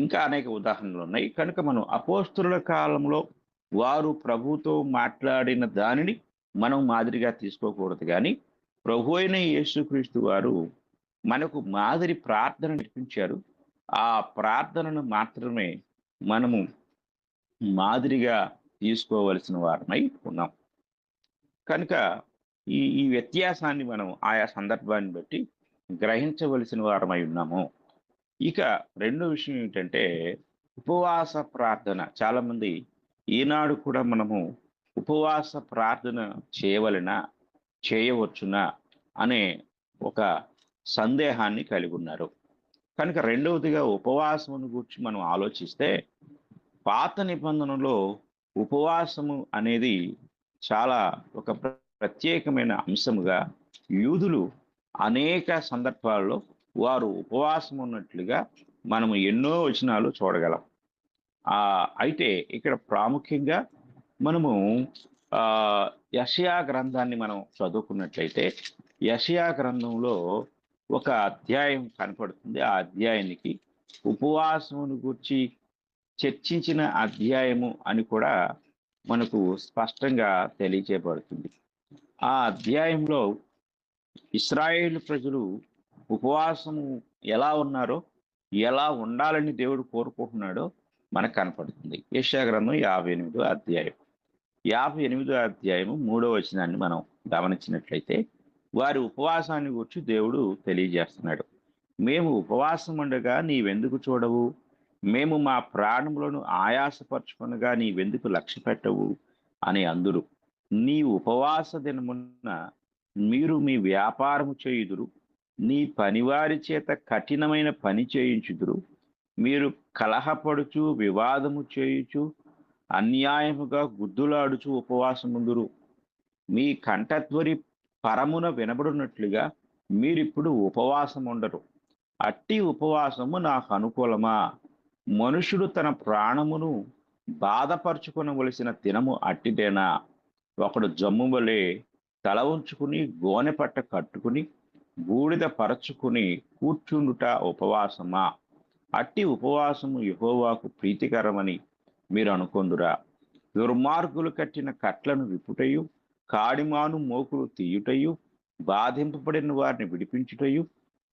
ఇంకా అనేక ఉదాహరణలు ఉన్నాయి. కనుక మనం అపోస్తలుల కాలంలో వారు ప్రభువుతో మాట్లాడిన దానిని మనం మాదిరిగా తీసుకోకూడదు, కానీ ప్రభు అయిన యేసుక్రీస్తు వారు మనకు మాదిరి ప్రార్థన నేర్పించారు. ఆ ప్రార్థనను మాత్రమే మనము మాదిరిగా తీసుకోవలసిన వారమై ఉన్నాం. కనుక ఈ వ్యత్యాసాన్ని మనం ఆయా సందర్భాన్ని బట్టి గ్రహించవలసిన వారమై ఉన్నాము. ఇక రెండో విషయం ఏంటంటే ఉపవాస ప్రార్థన. చాలా మంది ఈనాడు కూడా మనము ఉపవాస ప్రార్థన చేయవలెనా, చేయవచ్చునా అనే ఒక సందేహాన్ని కలిగి ఉన్నారు. కనుక రెండవదిగా ఉపవాసమును గురించి మనం ఆలోచిస్తే పాత నిబంధనలో ఉపవాసము అనేది చాలా ఒక ప్రత్యేకమైన అంశముగా యూదులు అనేక సందర్భాల్లో వారు ఉపవాసం ఉన్నట్లుగా మనము ఎన్నో వచనాలు చూడగలం. అయితే ఇక్కడ ప్రాముఖ్యంగా మనము యెషయా గ్రంథాన్ని మనం చదువుకున్నట్లయితే యెషయా గ్రంథంలో ఒక అధ్యాయం కనపడుతుంది. ఆ అధ్యాయానికి ఉపవాసమును గురించి చర్చించిన అధ్యాయము అని కూడా మనకు స్పష్టంగా తెలియజేయబడుతుంది. ఆ అధ్యాయంలో ఇశ్రాయేలు ప్రజలు ఉపవాసము ఎలా ఉన్నారో, ఎలా ఉండాలని దేవుడు కోరుకుంటున్నాడో మనకు కనపడుతుంది. యెషయా గ్రంథం 58వ అధ్యాయం 58వ అధ్యాయము 3వ వచనాన్ని మనం గమనించినట్లయితే వారి ఉపవాసాన్ని గురించి దేవుడు తెలియజేస్తున్నాడు. మేము ఉపవాసం ఉండగా నీవెందుకు చూడవు, మేము మా ప్రాణములను ఆయాసపరచుకొనగా నీవెందుకు లక్ష్య పెట్టవు అని అందురు. నీ ఉపవాస దినమున మీరు మీ వ్యాపారము చేయుదురు, నీ పనివారి చేత కఠినమైన పని చేయించుదురు. మీరు కలహపడుచు వివాదము చేయుచు అన్యాయముగా గుద్దులాడుచు ఉపవాసముందురు. మీ కంఠధ్వని పరమున వినబడినట్లుగా మీరిప్పుడు ఉపవాసం ఉండరు. అట్టి ఉపవాసము నాకు అనుకూలమా? మనుషుడు తన ప్రాణమును బాధపరుచుకొనవలసిన దినము అట్టిదేనా? ఒకడు జమ్ము వలె తల ఉంచుకుని గోనె పట్ట కట్టుకుని బూడిద పరచుకుని కూర్చుండుట ఉపవాసమా? అట్టి ఉపవాసము యెహోవాకు ప్రీతికరమని మీరు అనుకొందురా? దుర్మార్గులు కట్టిన కట్లను విప్పుటయు, కాడిమాను మోకులు తీయుటయు, బాధింపబడిన వారిని విడిపించుటయు,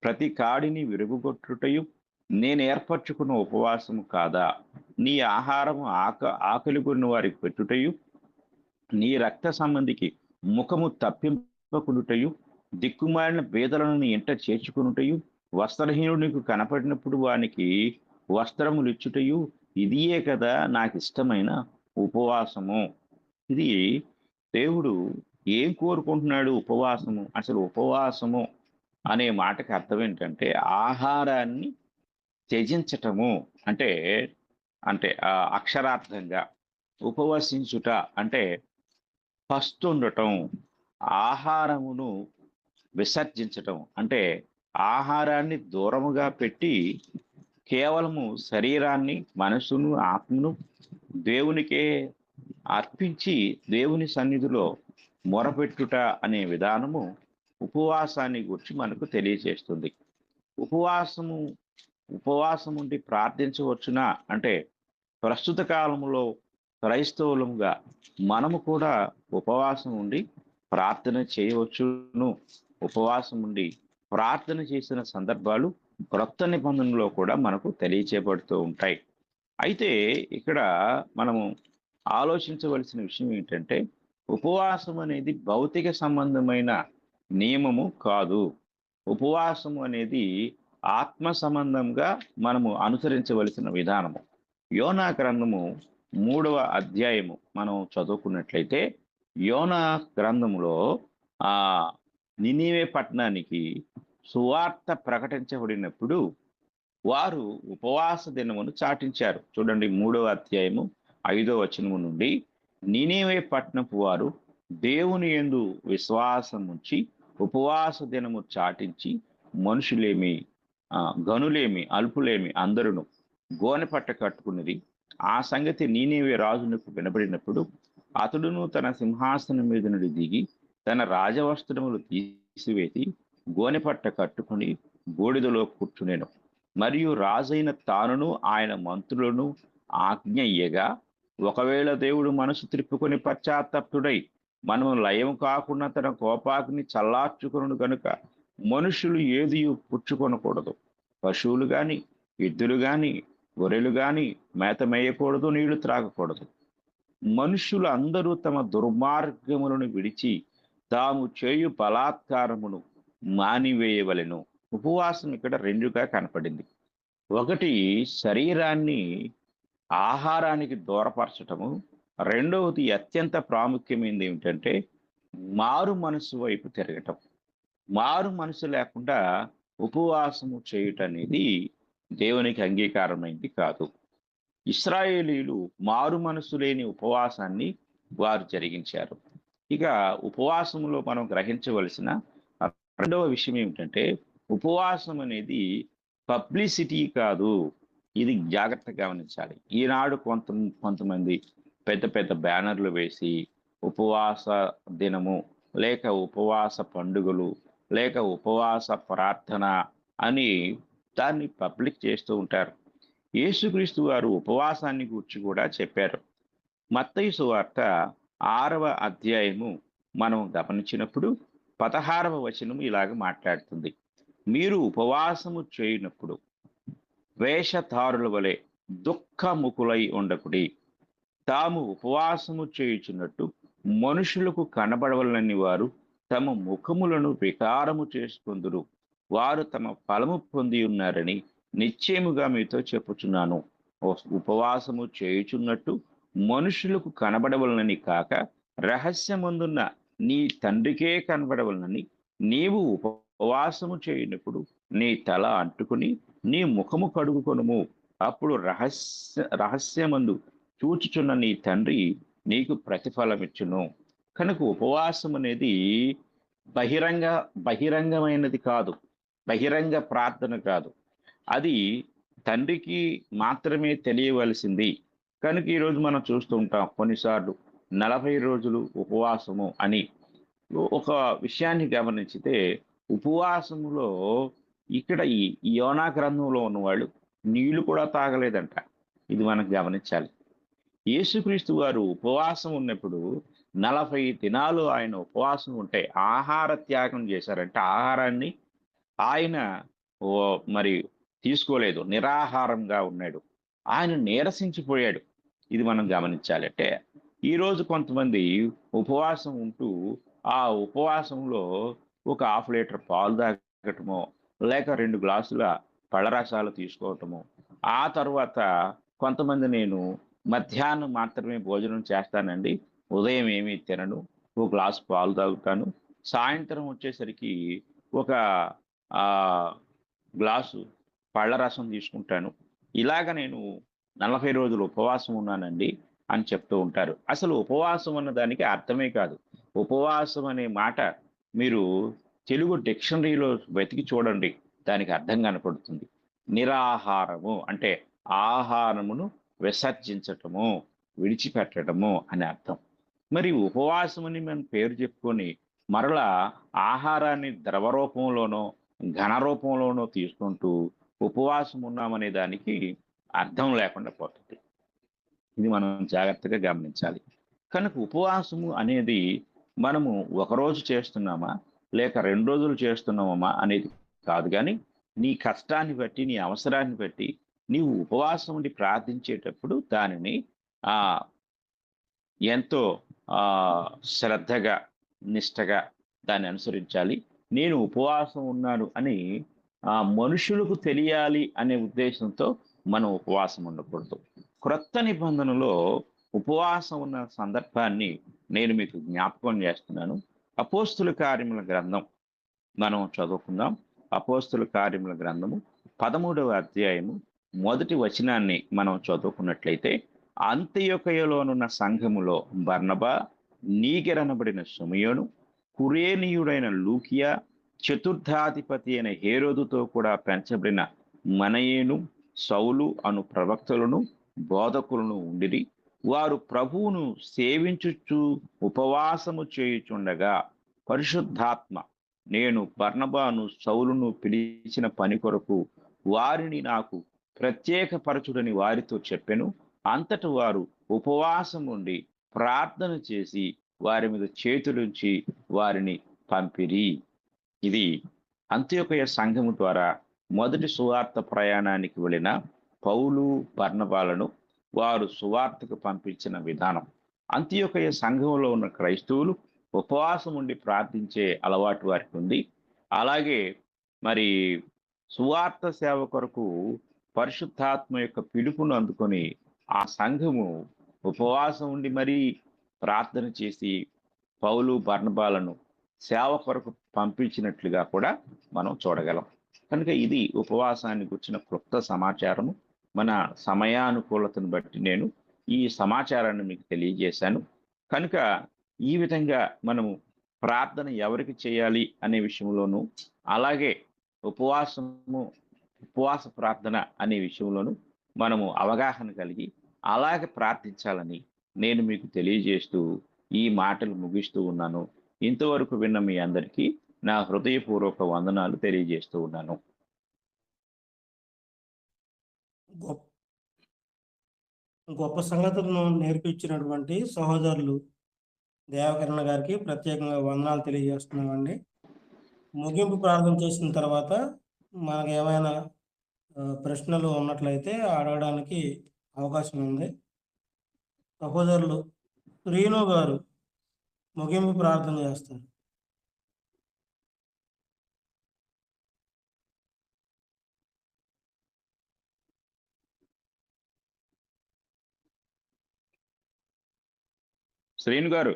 ప్రతి కాడిని విరుగుగొట్టుటయు నేను ఏర్పరచుకున్న ఉపవాసము కాదా? నీ ఆహారము ఆకలి కొన్న వారికి పెట్టుటయు, నీ రక్త సంబంధికి ముఖము తప్పింపకునుటయు, దిక్కుమాలిన పేదలను నీ ఇంట చేర్చుకునుటయు, వస్త్రహీనుడికి కనపడినప్పుడు వానికి వస్త్రములు ఇచ్చుటయు ఇదియే కదా నాకు ఇష్టమైన ఉపవాసము. ఇది దేవుడు ఏం కోరుకుంటున్నాడు? ఉపవాసము. అసలు ఉపవాసము అనే మాటకి అర్థం ఏంటంటే ఆహారాన్ని త్యజించటము అంటే అంటే అక్షరార్థంగా ఉపవసించుట అంటే పస్తుండటం, ఆహారమును విసర్జించటం అంటే ఆహారాన్ని దూరముగా పెట్టి కేవలము శరీరాన్ని, మనసును, ఆత్మను దేవునికే అర్పించి దేవుని సన్నిధిలో మొరపెట్టుట అనే విధానము ఉపవాసాన్ని గురించి మనకు తెలియజేస్తుంది. ఉపవాసం ఉండి ప్రార్థించవచ్చునా అంటే ప్రస్తుత కాలంలో క్రైస్తవులుగా మనము కూడా ఉపవాసం ఉండి ప్రార్థన చేయవచ్చును. ఉపవాసం ఉండి ప్రార్థన చేసిన సందర్భాలు క్రొత్త నిబంధనలో కూడా మనకు తెలియచేయబడుతూ ఉంటాయి. అయితే ఇక్కడ మనము ఆలోచించవలసిన విషయం ఏంటంటే ఉపవాసం అనేది భౌతిక సంబంధమైన నియమము కాదు. ఉపవాసము అనేది ఆత్మ సంబంధంగా మనము అనుసరించవలసిన విధానము. యోనా గ్రంథము 3వ అధ్యాయము మనం చదువుకున్నట్లయితే యోనా గ్రంథములో నినివే పట్టణానికి సువార్త ప్రకటించబడినప్పుడు వారు ఉపవాస దినమును చాటించారు. చూడండి 3వ అధ్యాయము 5వ వచనము నుండి, నినివే పట్టణపు వారు దేవుని యందు విశ్వాసం ఉంచి ఉపవాస దినము చాటించి మనుషులేమి గనులేమి అల్పులేమి అందరును గోనె పట్ట కట్టుకున్నది. ఆ సంగతి నీనేవే రాజునకు వినబడినప్పుడు అతడును తన సింహాసనం మీద నుండి దిగి తన రాజవస్త్రములు తీసివేసి గోనె పట్ట కట్టుకుని బూడిదలో కూర్చునేను. మరియు రాజైన తానును ఆయన మంత్రులను ఆజ్ఞ ఇయ్యగా, ఒకవేళ దేవుడు మనసు త్రిప్పుకొని పశ్చాత్తప్తుడై మనము లయం కాకుండా తన కోపాగ్ని చల్లార్చుకొను గనుక మనుషులు ఏది పుచ్చుకొనకూడదు. పశువులు గాని, ఎద్దులు గాని, గొర్రెలు గాని మేత మేయకూడదు, నీళ్లు త్రాగకూడదు. మనుషులు అందరూ తమ దుర్మార్గములను విడిచి తాము చేయు బలాత్కారమును మానివేయవలెను. ఉపవాసం ఇక్కడ రెండుగా కనపడింది. ఒకటి శరీరాన్ని ఆహారానికి దూరపరచటము, రెండవది అత్యంత ప్రాముఖ్యమైనది ఏమిటంటే మారు మనసు వైపు తిరగటం. మారు మనసు లేకుండా ఉపవాసము చేయటం అనేది దేవునికి అంగీకారమైంది కాదు. ఇశ్రాయేలీలు మారు మనసు లేని ఉపవాసాన్ని వారు జరిగించారు. ఇక ఉపవాసంలో మనం గ్రహించవలసిన రెండవ విషయం ఏమిటంటే ఉపవాసం అనేది పబ్లిసిటీ కాదు. ఇది జాగ్రత్తగా గమనించాలి. ఈనాడు కొంతమంది పెద్ద పెద్ద బ్యానర్లు వేసి ఉపవాస దినము లేక ఉపవాస పండుగలు లేక ఉపవాస ప్రార్థన అని దాన్ని పబ్లిక్ చేస్తూ ఉంటారు. యేసుక్రీస్తు వారు ఉపవాసాన్ని గురించి కూడా చెప్పారు. మత్తయి సువార్త 6వ అధ్యాయము మనం గమనించినప్పుడు 16వ వచనం ఇలాగ మాట్లాడుతుంది. మీరు ఉపవాసము చేయనప్పుడు వేషధారుల వలె దుఃఖముఖులై ఉండకుడి. తాము ఉపవాసము చేయుచున్నట్టు మనుషులకు కనబడవలనని వారు తమ ముఖములను వికారము చేసుకొందురు. వారు తమ ఫలము పొంది ఉన్నారని నిశ్చయముగా మీతో చెప్పుచున్నాను. ఉపవాసము చేయుచున్నట్టు మనుషులకు కనబడవలనని కాక రహస్యమందున్న నీ తండ్రికే కనబడవలనని నీవు ఉపవాసము చేయనప్పుడు నీ తల అంటుకుని నీ ముఖము కడుగుకొనుము. అప్పుడు రహస్యమందు చూచుచున్న నీ తండ్రి నీకు ప్రతిఫలమిచ్చును. కనుక ఉపవాసం అనేది బహిరంగమైనది కాదు, బహిరంగ ప్రార్థన కాదు. అది తండ్రికి మాత్రమే తెలియవలసింది. కనుక ఈరోజు మనం చూస్తూ ఉంటాం కొన్నిసార్లు 40 రోజులు ఉపవాసము అని ఒక విషయాన్ని గమనించితే, ఉపవాసములో ఇక్కడ ఈ యోనా గ్రంథంలో ఉన్నవాళ్ళు నీళ్లు కూడా తాగలేదంట. ఇది మనం గమనించాలి. యేసుక్రీస్తు వారు ఉపవాసం ఉన్నప్పుడు 40 దినాలు ఆయన ఉపవాసం ఉంటే ఆహార త్యాగం చేశారంటే ఆహారాన్ని ఆయన మరి తీసుకోలేదు, నిరాహారంగా ఉన్నాడు. ఆయన నీరసించిపోయాడు. ఇది మనం గమనించాలి. అంటే ఈరోజు కొంతమంది ఉపవాసం ఉంటూ ఆ ఉపవాసంలో ఒక 1/2 లీటర్ పాలు తాగటమో, లేక 2 గ్లాసుల పళ్ళరసాలు తీసుకోవటము, ఆ తర్వాత కొంతమంది నేను మధ్యాహ్నం మాత్రమే భోజనం చేస్తానండి, ఉదయం ఏమీ తినను, ఒక గ్లాసు పాలు తాగుతాను, సాయంత్రం వచ్చేసరికి ఒక ఆ గ్లాసు పళ్ళరసం తీసుకుంటాను, ఇలాగ నేను 40 రోజులు ఉపవాసం ఉన్నానండి అని చెప్తూ ఉంటారు. అసలు ఉపవాసం అన్న దానికి అర్థమే కాదు. ఉపవాసం అనే మాట మీరు తెలుగు డిక్షనరీలో వెతికి చూడండి, దానికి అర్థం కనపడుతుంది. నిరాహారము అంటే ఆహారమును విసర్జించటము, విడిచిపెట్టడము అని అర్థం. మరి ఉపవాసం అని మనం పేరు చెప్పుకొని మరలా ఆహారాన్ని ద్రవ రూపంలోనో ఘన రూపంలోనో తీసుకుంటూ ఉపవాసం ఉన్నామనే దానికి అర్థం లేకుండా పోతుంది. ఇది మనం జాగ్రత్తగా గమనించాలి. కనుక ఉపవాసము అనేది మనము ఒకరోజు చేస్తున్నామా లేక 2 రోజులు చేస్తున్నామా అనేది కాదు, కానీ నీ కష్టాన్ని బట్టి, నీ అవసరాన్ని బట్టి నీవు ఉపవాసం ఉండి ప్రార్థించేటప్పుడు దానిని ఎంతో శ్రద్ధగా, నిష్టగా దాన్ని అనుసరించాలి. నేను ఉపవాసం ఉన్నాను అని మనుషులకు తెలియాలి అనే ఉద్దేశంతో మనం ఉపవాసం ఉండకూడదు. క్రొత్త నిబంధనలో ఉపవాసం ఉన్న సందర్భాన్ని నేను మీకు జ్ఞాపకం చేస్తున్నాను. అపోస్తుల కార్యముల గ్రంథం మనం చదువుకుందాం. అపోస్తుల కార్యముల గ్రంథము 13వ అధ్యాయము 1వ వచనాన్ని మనం చదువుకున్నట్లయితే, అంత్యొకయలోనున్న సంఘములో బర్నబా, నీగెరనబడిన సిమెయోను, కురేనీయుడైన లూకియా, చతుర్థాధిపతి అయిన హేరోదుతో కూడా పెంచబడిన మనయేను, సౌలు అను ప్రవక్తలను బోధకులను ఉండిరి. వారు ప్రభువును సేవించుచు ఉపవాసము చేయుచుండగా పరిశుద్ధాత్మ నేను బర్నబాను సౌలును పిలిచిన పని కొరకు వారిని నాకు ప్రత్యేకపరచుడని వారితో చెప్పెను. అంతటి వారు ఉపవాసం ఉండి ప్రార్థన చేసి వారి మీద చేతులుంచి వారిని పంపిరి. ఇది అంత్యొకయ సంఘము ద్వారా మొదటి సువార్త ప్రయాణానికి వెళ్ళిన పౌలు, బర్నబాలను వారు సువార్తకు పంపించిన విధానం. అంత్యొకయ సంఘంలో ఉన్న క్రైస్తవులు ఉపవాసం ఉండి ప్రార్థించే అలవాటు వారికి ఉంది. అలాగే మరి సువార్త సేవ కొరకు పరిశుద్ధాత్మ యొక్క పిలుపును అందుకొని ఆ సంఘము ఉపవాసం ఉండి మరీ ప్రార్థన చేసి పౌలు, బర్నబాలను సేవ కొరకు పంపించినట్లుగా కూడా మనం చూడగలం. కనుక ఇది ఉపవాసాన్ని గురించిన క్లుప్త సమాచారము. మన సమయానుకూలతను బట్టి నేను ఈ సమాచారాన్ని మీకు తెలియజేశాను. కనుక ఈ విధంగా మనము ప్రార్థన ఎవరికి చేయాలి అనే విషయంలోనూ, అలాగే ఉపవాస ప్రార్థన అనే విషయంలోనూ మనము అవగాహన కలిగి అలాగే ప్రార్థించాలని నేను మీకు తెలియజేస్తూ ఈ మాటలు ముగిస్తూ ఉన్నాను. ఇంతవరకు విన్న మీ అందరికీ నా హృదయపూర్వక వందనాలు తెలియజేస్తూ ఉన్నాను. గొప్ప సంగతులను నేర్పించినటువంటి సహోదరులు దేవకరణ గారికి ప్రత్యేకంగా వందనాలు తెలియజేస్తున్నామండి. ముగింపు ప్రార్థన చేసిన తర్వాత మనకు ఏమైనా ప్రశ్నలు ఉన్నట్లయితే అడగడానికి అవకాశం ఉంది. సహోదరులు శ్రీను గారు ముగింపు ప్రార్థన చేస్తారు. శ్రీను గారు.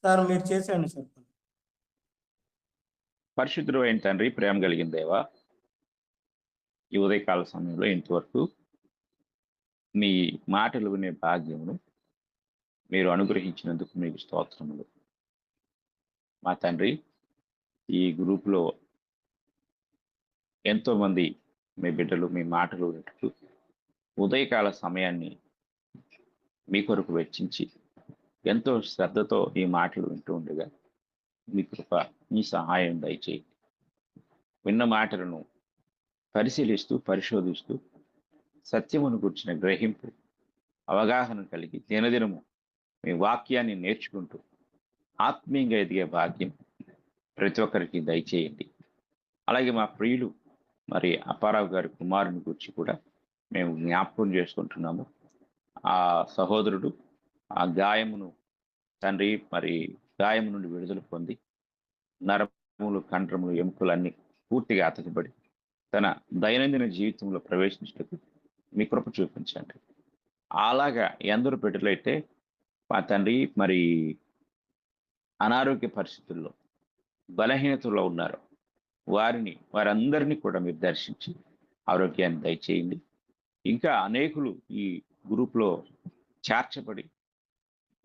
సార్ మీరు చేసేయండి సార్. పరిశుద్ధుడు అయిన తండ్రి, ప్రేమ కలిగిన దేవా, ఈ ఉదయకాల సమయంలో ఇంతవరకు మీ మాటలు వినే భాగ్యమును మీరు అనుగ్రహించినందుకు మీకు స్తోత్రములు. మా తండ్రి, ఈ గ్రూపులో ఎంతోమంది మీ బిడ్డలు మీ మాటలు వింటూ ఉదయకాల సమయాన్ని మీ కొరకు వెచ్చించి ఎంతో శ్రద్ధతో ఈ మాటలు వింటూ ఉండగా మీ కృప మీ సహాయం దయచేయండి. విన్న మాటలను పరిశీలిస్తూ పరిశోధిస్తూ సత్యమును గుర్చిన గ్రహింపు అవగాహన కలిగి దినదినము మీ వాక్యాన్ని నేర్చుకుంటూ ఆత్మీయంగా ఎదిగే భాగ్యం ప్రతి ఒక్కరికి దయచేయండి. అలాగే మా ప్రియులు మరి అప్పారావు గారి కుమారుని గురించి కూడా మేము జ్ఞాపకం చేసుకుంటున్నాము. ఆ సహోదరుడు ఆ గాయమును తండ్రి మరి గాయము నుండి విడుదల పొంది నరములు కంఠములు ఎముకలన్నీ పూర్తిగా అతకబడి తన దైనందిన జీవితంలో ప్రవేశించటకు మీ కృప చూపించండి. అలాగా ఎందరు బిడ్డలైతే మా తండ్రి మరి అనారోగ్య పరిస్థితుల్లో బలహీనతలో ఉన్నారు వారందరినీ కూడా మీరు దర్శించి ఆరోగ్యాన్ని దయచేయండి. ఇంకా అనేకులు ఈ గ్రూప్లో చేర్చబడి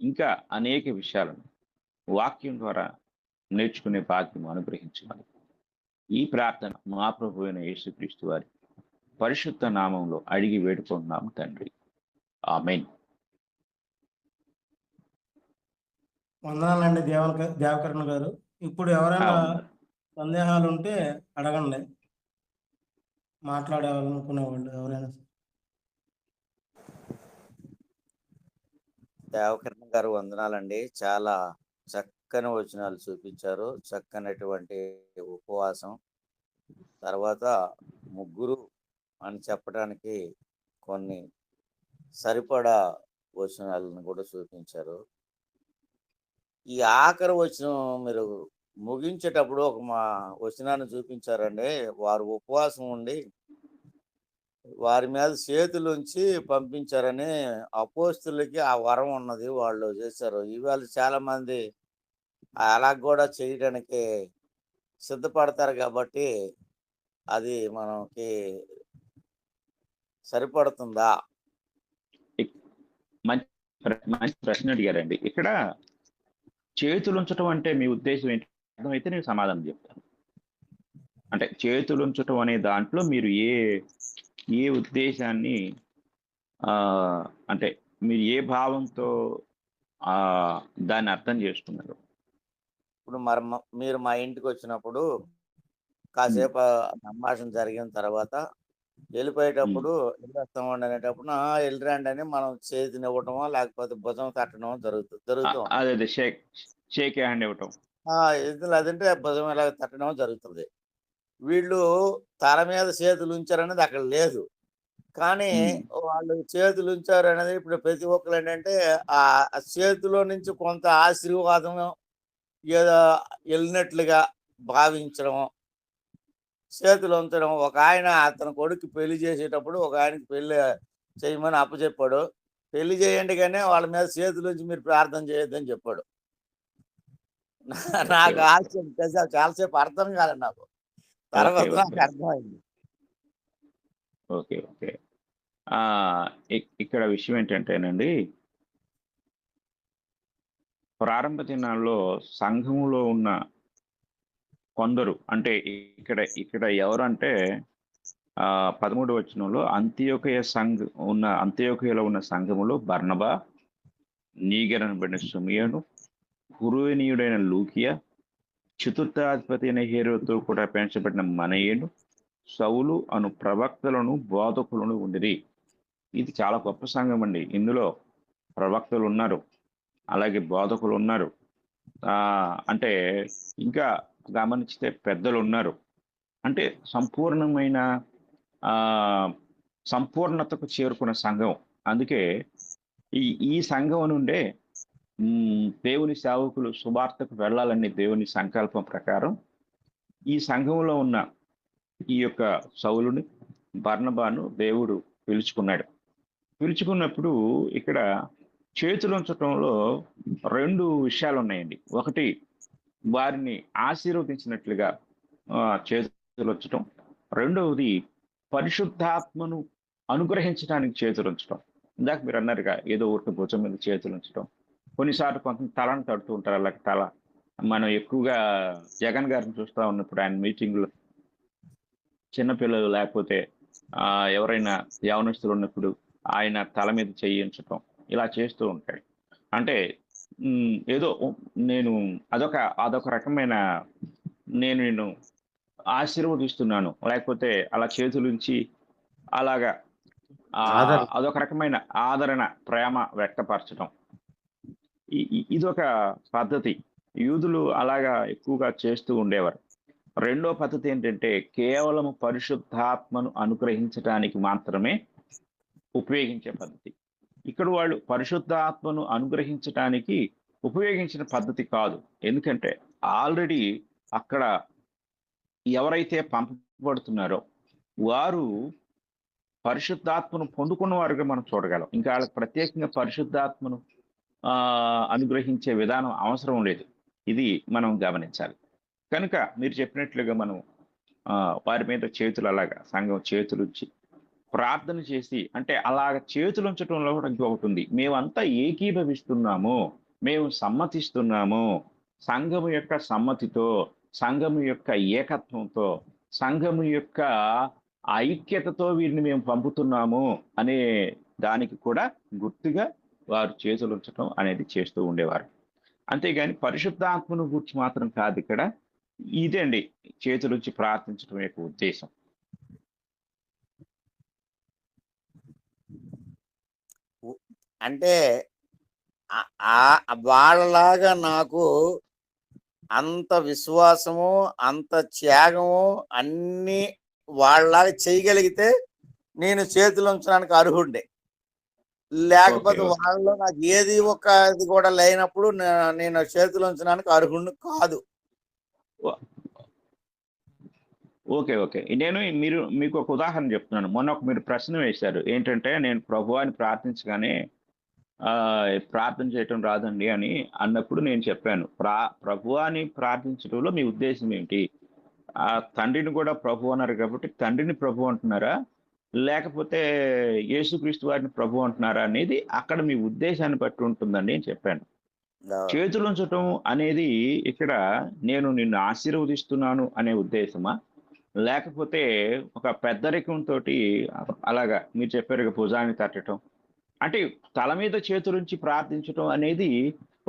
ఇంకా అనేక విషయాలను వాక్యం ద్వారా నేర్చుకునే భాగ్యం అనుగ్రహించమని ఈ ప్రార్థన మా ప్రభు అయిన యేసుక్రీస్తు వారి పరిశుద్ధ నామంలో అడిగి వేడుకుంటున్నాము తండ్రి. ఆమేన్. వందనాలండి దేవకరణ గారు. ఇప్పుడు ఎవరైనా సందేహాలు ఉంటే అడగండి, మాట్లాడాలనుకునే వాళ్ళు ఎవరైనా. దేవకరణ గారు వందనాలండి. చాలా చక్కని వచనాలు చూపించారు. చక్కనటువంటి ఉపవాసం తర్వాత ముగ్గురు అని చెప్పడానికి కొన్ని సరిపడా వచనాలను కూడా చూపించారు. ఈ ఆఖరి వచనం మీరు ముగించేటప్పుడు ఒక మా వచనాన్ని చూపించారండి. వారు ఉపవాసం ఉండి వారి మీద చేతులుంచి పంపించారని అపోస్తులకి ఆ వరం ఉన్నది, వాళ్ళు చేశారు. ఇవాళ చాలా మంది అలా కూడా చేయడానికి సిద్ధపడతారు కాబట్టి అది మనకి సరిపడుతుందా? మంచి ప్రశ్న అడిగారండి. ఇక్కడ చేతులు ఉంచటం అంటే మీ ఉద్దేశం ఏంటి అర్థమైతే నేను సమాధానం చెప్తాను. అంటే చేతులు ఉంచటం అనే దాంట్లో మీరు ఏ ఉద్దేశాన్ని అంటే మీరు ఏ భావంతో దాన్ని అర్థం చేసుకున్నారు? ఇప్పుడు మరి మీరు మా ఇంటికి వచ్చినప్పుడు కాసేపు సంభాషణ జరిగిన తర్వాత వెళ్ళిపోయేటప్పుడు వెళ్ళొస్తామండి అనేటప్పుడు వెళ్ళిరండి అని మనం చేతిని ఇవ్వటమో లేకపోతే భుజం తట్టడమో జరుగుతూ అదే షేక్ హ్యాండ్ ఇవ్వటం, లేదంటే భుజం ఇలా తట్టడం జరుగుతుంది. వీళ్ళు తల మీద చేతులు ఉంచారనేది అక్కడ లేదు, కానీ వాళ్ళు చేతులు ఉంచారు అనేది ఇప్పుడు ప్రతి ఒక్కరు ఏంటంటే ఆ చేతిలో నుంచి కొంత ఆశీర్వాదం ఏదో వెళ్ళినట్లుగా భావించడం, చేతులు ఉంచడం. ఒక ఆయన అతని కొడుకు పెళ్లి చేసేటప్పుడు ఒక ఆయనకి పెళ్లి చేయమని అప్పచెప్పాడు. పెళ్లి చేయండి కానీ వాళ్ళ మీద చేతుల నుంచి మీరు ప్రార్థన చేయొద్దని చెప్పాడు. నాకు ఆశ్చర్యం, చాలాసేపు అర్థం కాలేదు నాకు, తర్వాత నాకు అర్థమైంది. ఓకే ఓకే ఇక్కడ విషయం ఏంటంటేనండి, ప్రారంభ దినాల్లో సంఘములో ఉన్న కొందరు అంటే ఇక్కడ ఎవరంటే 13వ వచనంలో అంత్యోకయలో ఉన్న సంఘములో బర్నబా, నీగరనబడిన సుమియను, కురేనీయుడైన లూకియా, చతుర్థాధిపతి అయిన హేరోతో కూడా పెంచబడిన మనయేను, సౌలు అను ప్రవక్తలను బోధకులను ఉండిరి. ఇది చాలా గొప్ప సంఘం అండి. ఇందులో ప్రవక్తలు ఉన్నారు, అలాగే బోధకులు ఉన్నారు, అంటే ఇంకా గమనిస్తే పెద్దలు ఉన్నారు. అంటే సంపూర్ణతకు చేరుకున్న సంఘం. అందుకే ఈ సంఘం నుండే దేవుని సేవకులు సువార్తకు వెళ్ళాలని దేవుని సంకల్పం ప్రకారం ఈ సంఘంలో ఉన్న ఈ యొక్క సౌలుని, బర్నబాను దేవుడు పిలుచుకున్నప్పుడు ఇక్కడ చేతులు ఉంచటంలో 2 విషయాలు ఉన్నాయండి. ఒకటి, వారిని ఆశీర్వదించినట్లుగా చేతులు ఉంచటం. రెండవది, పరిశుద్ధాత్మను అనుగ్రహించడానికి చేతులు ఉంచటం. ఇందాక మీరు అన్నారుగా ఏదో ఒకటి భుజం మీద చేతులు ఉంచటం. కొన్నిసార్లు కొంత తలను తడుతూ ఉంటారు. అలాగే తల మనం ఎక్కువగా జగన్ గారిని చూస్తూ ఉన్నప్పుడు ఆయన మీటింగ్లో చిన్నపిల్లలు లేకపోతే ఎవరైనా యవనస్తులు ఉన్నప్పుడు ఆయన తల మీద చేయించటం ఇలా చేస్తూ ఉంటాడు. అంటే ఏదో నేను అదొక రకమైన నేను ఆశీర్వదిస్తున్నాను, లేకపోతే అలా చేతులుంచి అలాగా అదొక రకమైన ఆదరణ, ప్రేమ వ్యక్తపరచడం. ఇదొక పద్ధతి. యూదులు అలాగా ఎక్కువగా చేస్తూ ఉండేవారు. రెండో పద్ధతి ఏంటంటే కేవలం పరిశుద్ధాత్మను అనుగ్రహించడానికి మాత్రమే ఉపయోగించే పద్ధతి. ఇక్కడ వాళ్ళు పరిశుద్ధాత్మను అనుగ్రహించడానికి ఉపయోగించిన పద్ధతి కాదు. ఎందుకంటే ఆల్రెడీ అక్కడ ఎవరైతే పంపబడుతున్నారో వారు పరిశుద్ధాత్మను పొందుకున్న వారుగా మనం చూడగలం. ఇంకా వాళ్ళకి ప్రత్యేకంగా పరిశుద్ధాత్మను అనుగ్రహించే విధానం అవసరం లేదు. ఇది మనం గమనించాలి. కనుక మీరు చెప్పినట్లుగా మనం వారి మీద చేతులు అలాగా సంఘం చేతులుంచి ప్రార్థన చేసి, అంటే అలాగ చేతులు ఉంచడంలో కూడా ఇంకొకటి ఉంది. మేమంతా ఏకీభవిస్తున్నాము, మేము సమ్మతిస్తున్నాము, సంఘము యొక్క సమ్మతితో, సంఘము యొక్క ఏకత్వంతో, సంఘము యొక్క ఐక్యతతో వీరిని మేము పంపుతున్నాము అనే దానికి కూడా గుర్తుగా వారు చేతులు ఉంచడం అనేది చేస్తూ ఉండేవారు. అంతేగాని పరిశుద్ధాత్మను గురించి మాత్రం కాదు ఇక్కడ. ఇదే అండి చేతులుంచి ప్రార్థించడం యొక్క ఉద్దేశం. అంటే వాళ్ళలాగా నాకు అంత విశ్వాసము, అంత త్యాగము అన్ని వాళ్ళలాగా చేయగలిగితే నేను చేతులు ఉంచడానికి అర్హుండే. లేకపోతే వాళ్ళలో నాకు ఏది ఇది కూడా లేనప్పుడు నేను చేతులు ఉంచడానికి అర్హుడిని కాదు. ఓకే ఓకే నేను మీకు ఒక ఉదాహరణ చెప్తున్నాను. మొన్న మీరు ప్రశ్న వేశారు ఏంటంటే, నేను ప్రభువాని ప్రార్థించగానే ప్రార్థన చేయటం రాదండి అని అన్నప్పుడు నేను చెప్పాను, ప్రభువాని ప్రార్థించడంలో మీ ఉద్దేశం ఏంటి? ఆ తండ్రిని కూడా ప్రభు అన్నారు కాబట్టి తండ్రిని ప్రభు అంటున్నారా, లేకపోతే యేసుక్రీస్తు వారిని ప్రభు అంటున్నారా అనేది అక్కడ మీ ఉద్దేశాన్ని బట్టి ఉంటుందండి అని చెప్పాను. చేతులు ఉంచటం అనేది ఇక్కడ నేను నిన్ను ఆశీర్వదిస్తున్నాను అనే ఉద్దేశమా, లేకపోతే ఒక పెద్దరికంతో అలాగా మీరు చెప్పారు భుజాన్ని తట్టడం, అంటే తల మీద చేతులుంచి ప్రార్థించటం అనేది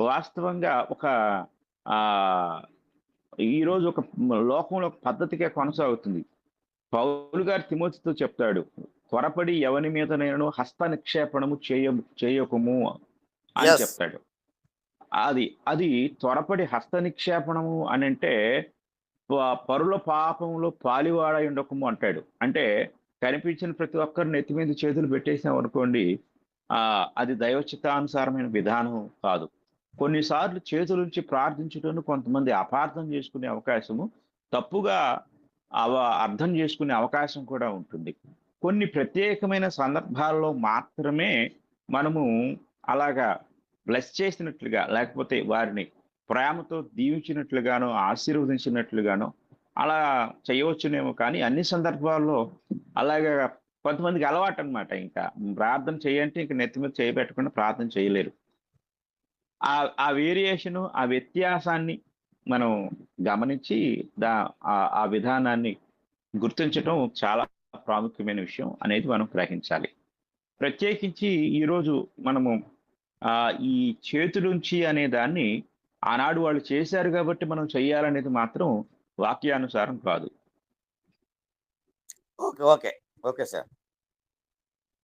వాస్తవంగా ఒక ఈరోజు ఒక లోకంలో ఒక పద్ధతిగా కొనసాగుతుంది. పౌలు గారు తిమోతితో చెప్తాడు, త్వరపడి ఎవని మీద నేను హస్త నిక్షేపణము చేయకము అని చెప్తాడు. అది త్వరపడి హస్త నిక్షేపణము అని అంటే పరుల పాపంలో పాలివాడై ఉండకము అంటాడు. అంటే కనిపించిన ప్రతి ఒక్కరు నెత్తి మీద చేతులు పెట్టేసాం అనుకోండి, అది దైవచిత్తానుసారమైన విధానం కాదు. కొన్నిసార్లు చేతులుంచి ప్రార్థించడం కొంతమంది అపార్థం చేసుకునే అవకాశము, తప్పుగా అర్థం చేసుకునే అవకాశం కూడా ఉంటుంది. కొన్ని ప్రత్యేకమైన సందర్భాల్లో మాత్రమే మనము అలాగా బ్లెస్ చేసినట్లుగా, లేకపోతే వారిని ప్రేమతో దీవించినట్లుగానో ఆశీర్వదించినట్లుగానో అలా చేయవచ్చునేమో. కానీ అన్ని సందర్భాల్లో అలాగా కొంతమందికి అలవాటు అనమాట. ఇంకా ప్రార్థన చేయంటే ఇంక నెత్తి మీద చేయబెట్టకుండా ప్రార్థన చేయలేరు. ఆ వేరియేషను, ఆ వ్యత్యాసాన్ని మనం గమనించి ఆ విధానాన్ని గుర్తించడం చాలా ప్రాముఖ్యమైన విషయం అనేది మనం గ్రహించాలి. ప్రత్యేకించి ఈరోజు మనము ఈ చేతులుంచి అనే దాన్ని ఆనాడు వాళ్ళు చేశారు కాబట్టి మనం చెయ్యాలనేది మాత్రం వాక్యానుసారం కాదు. Okay okay okay sir.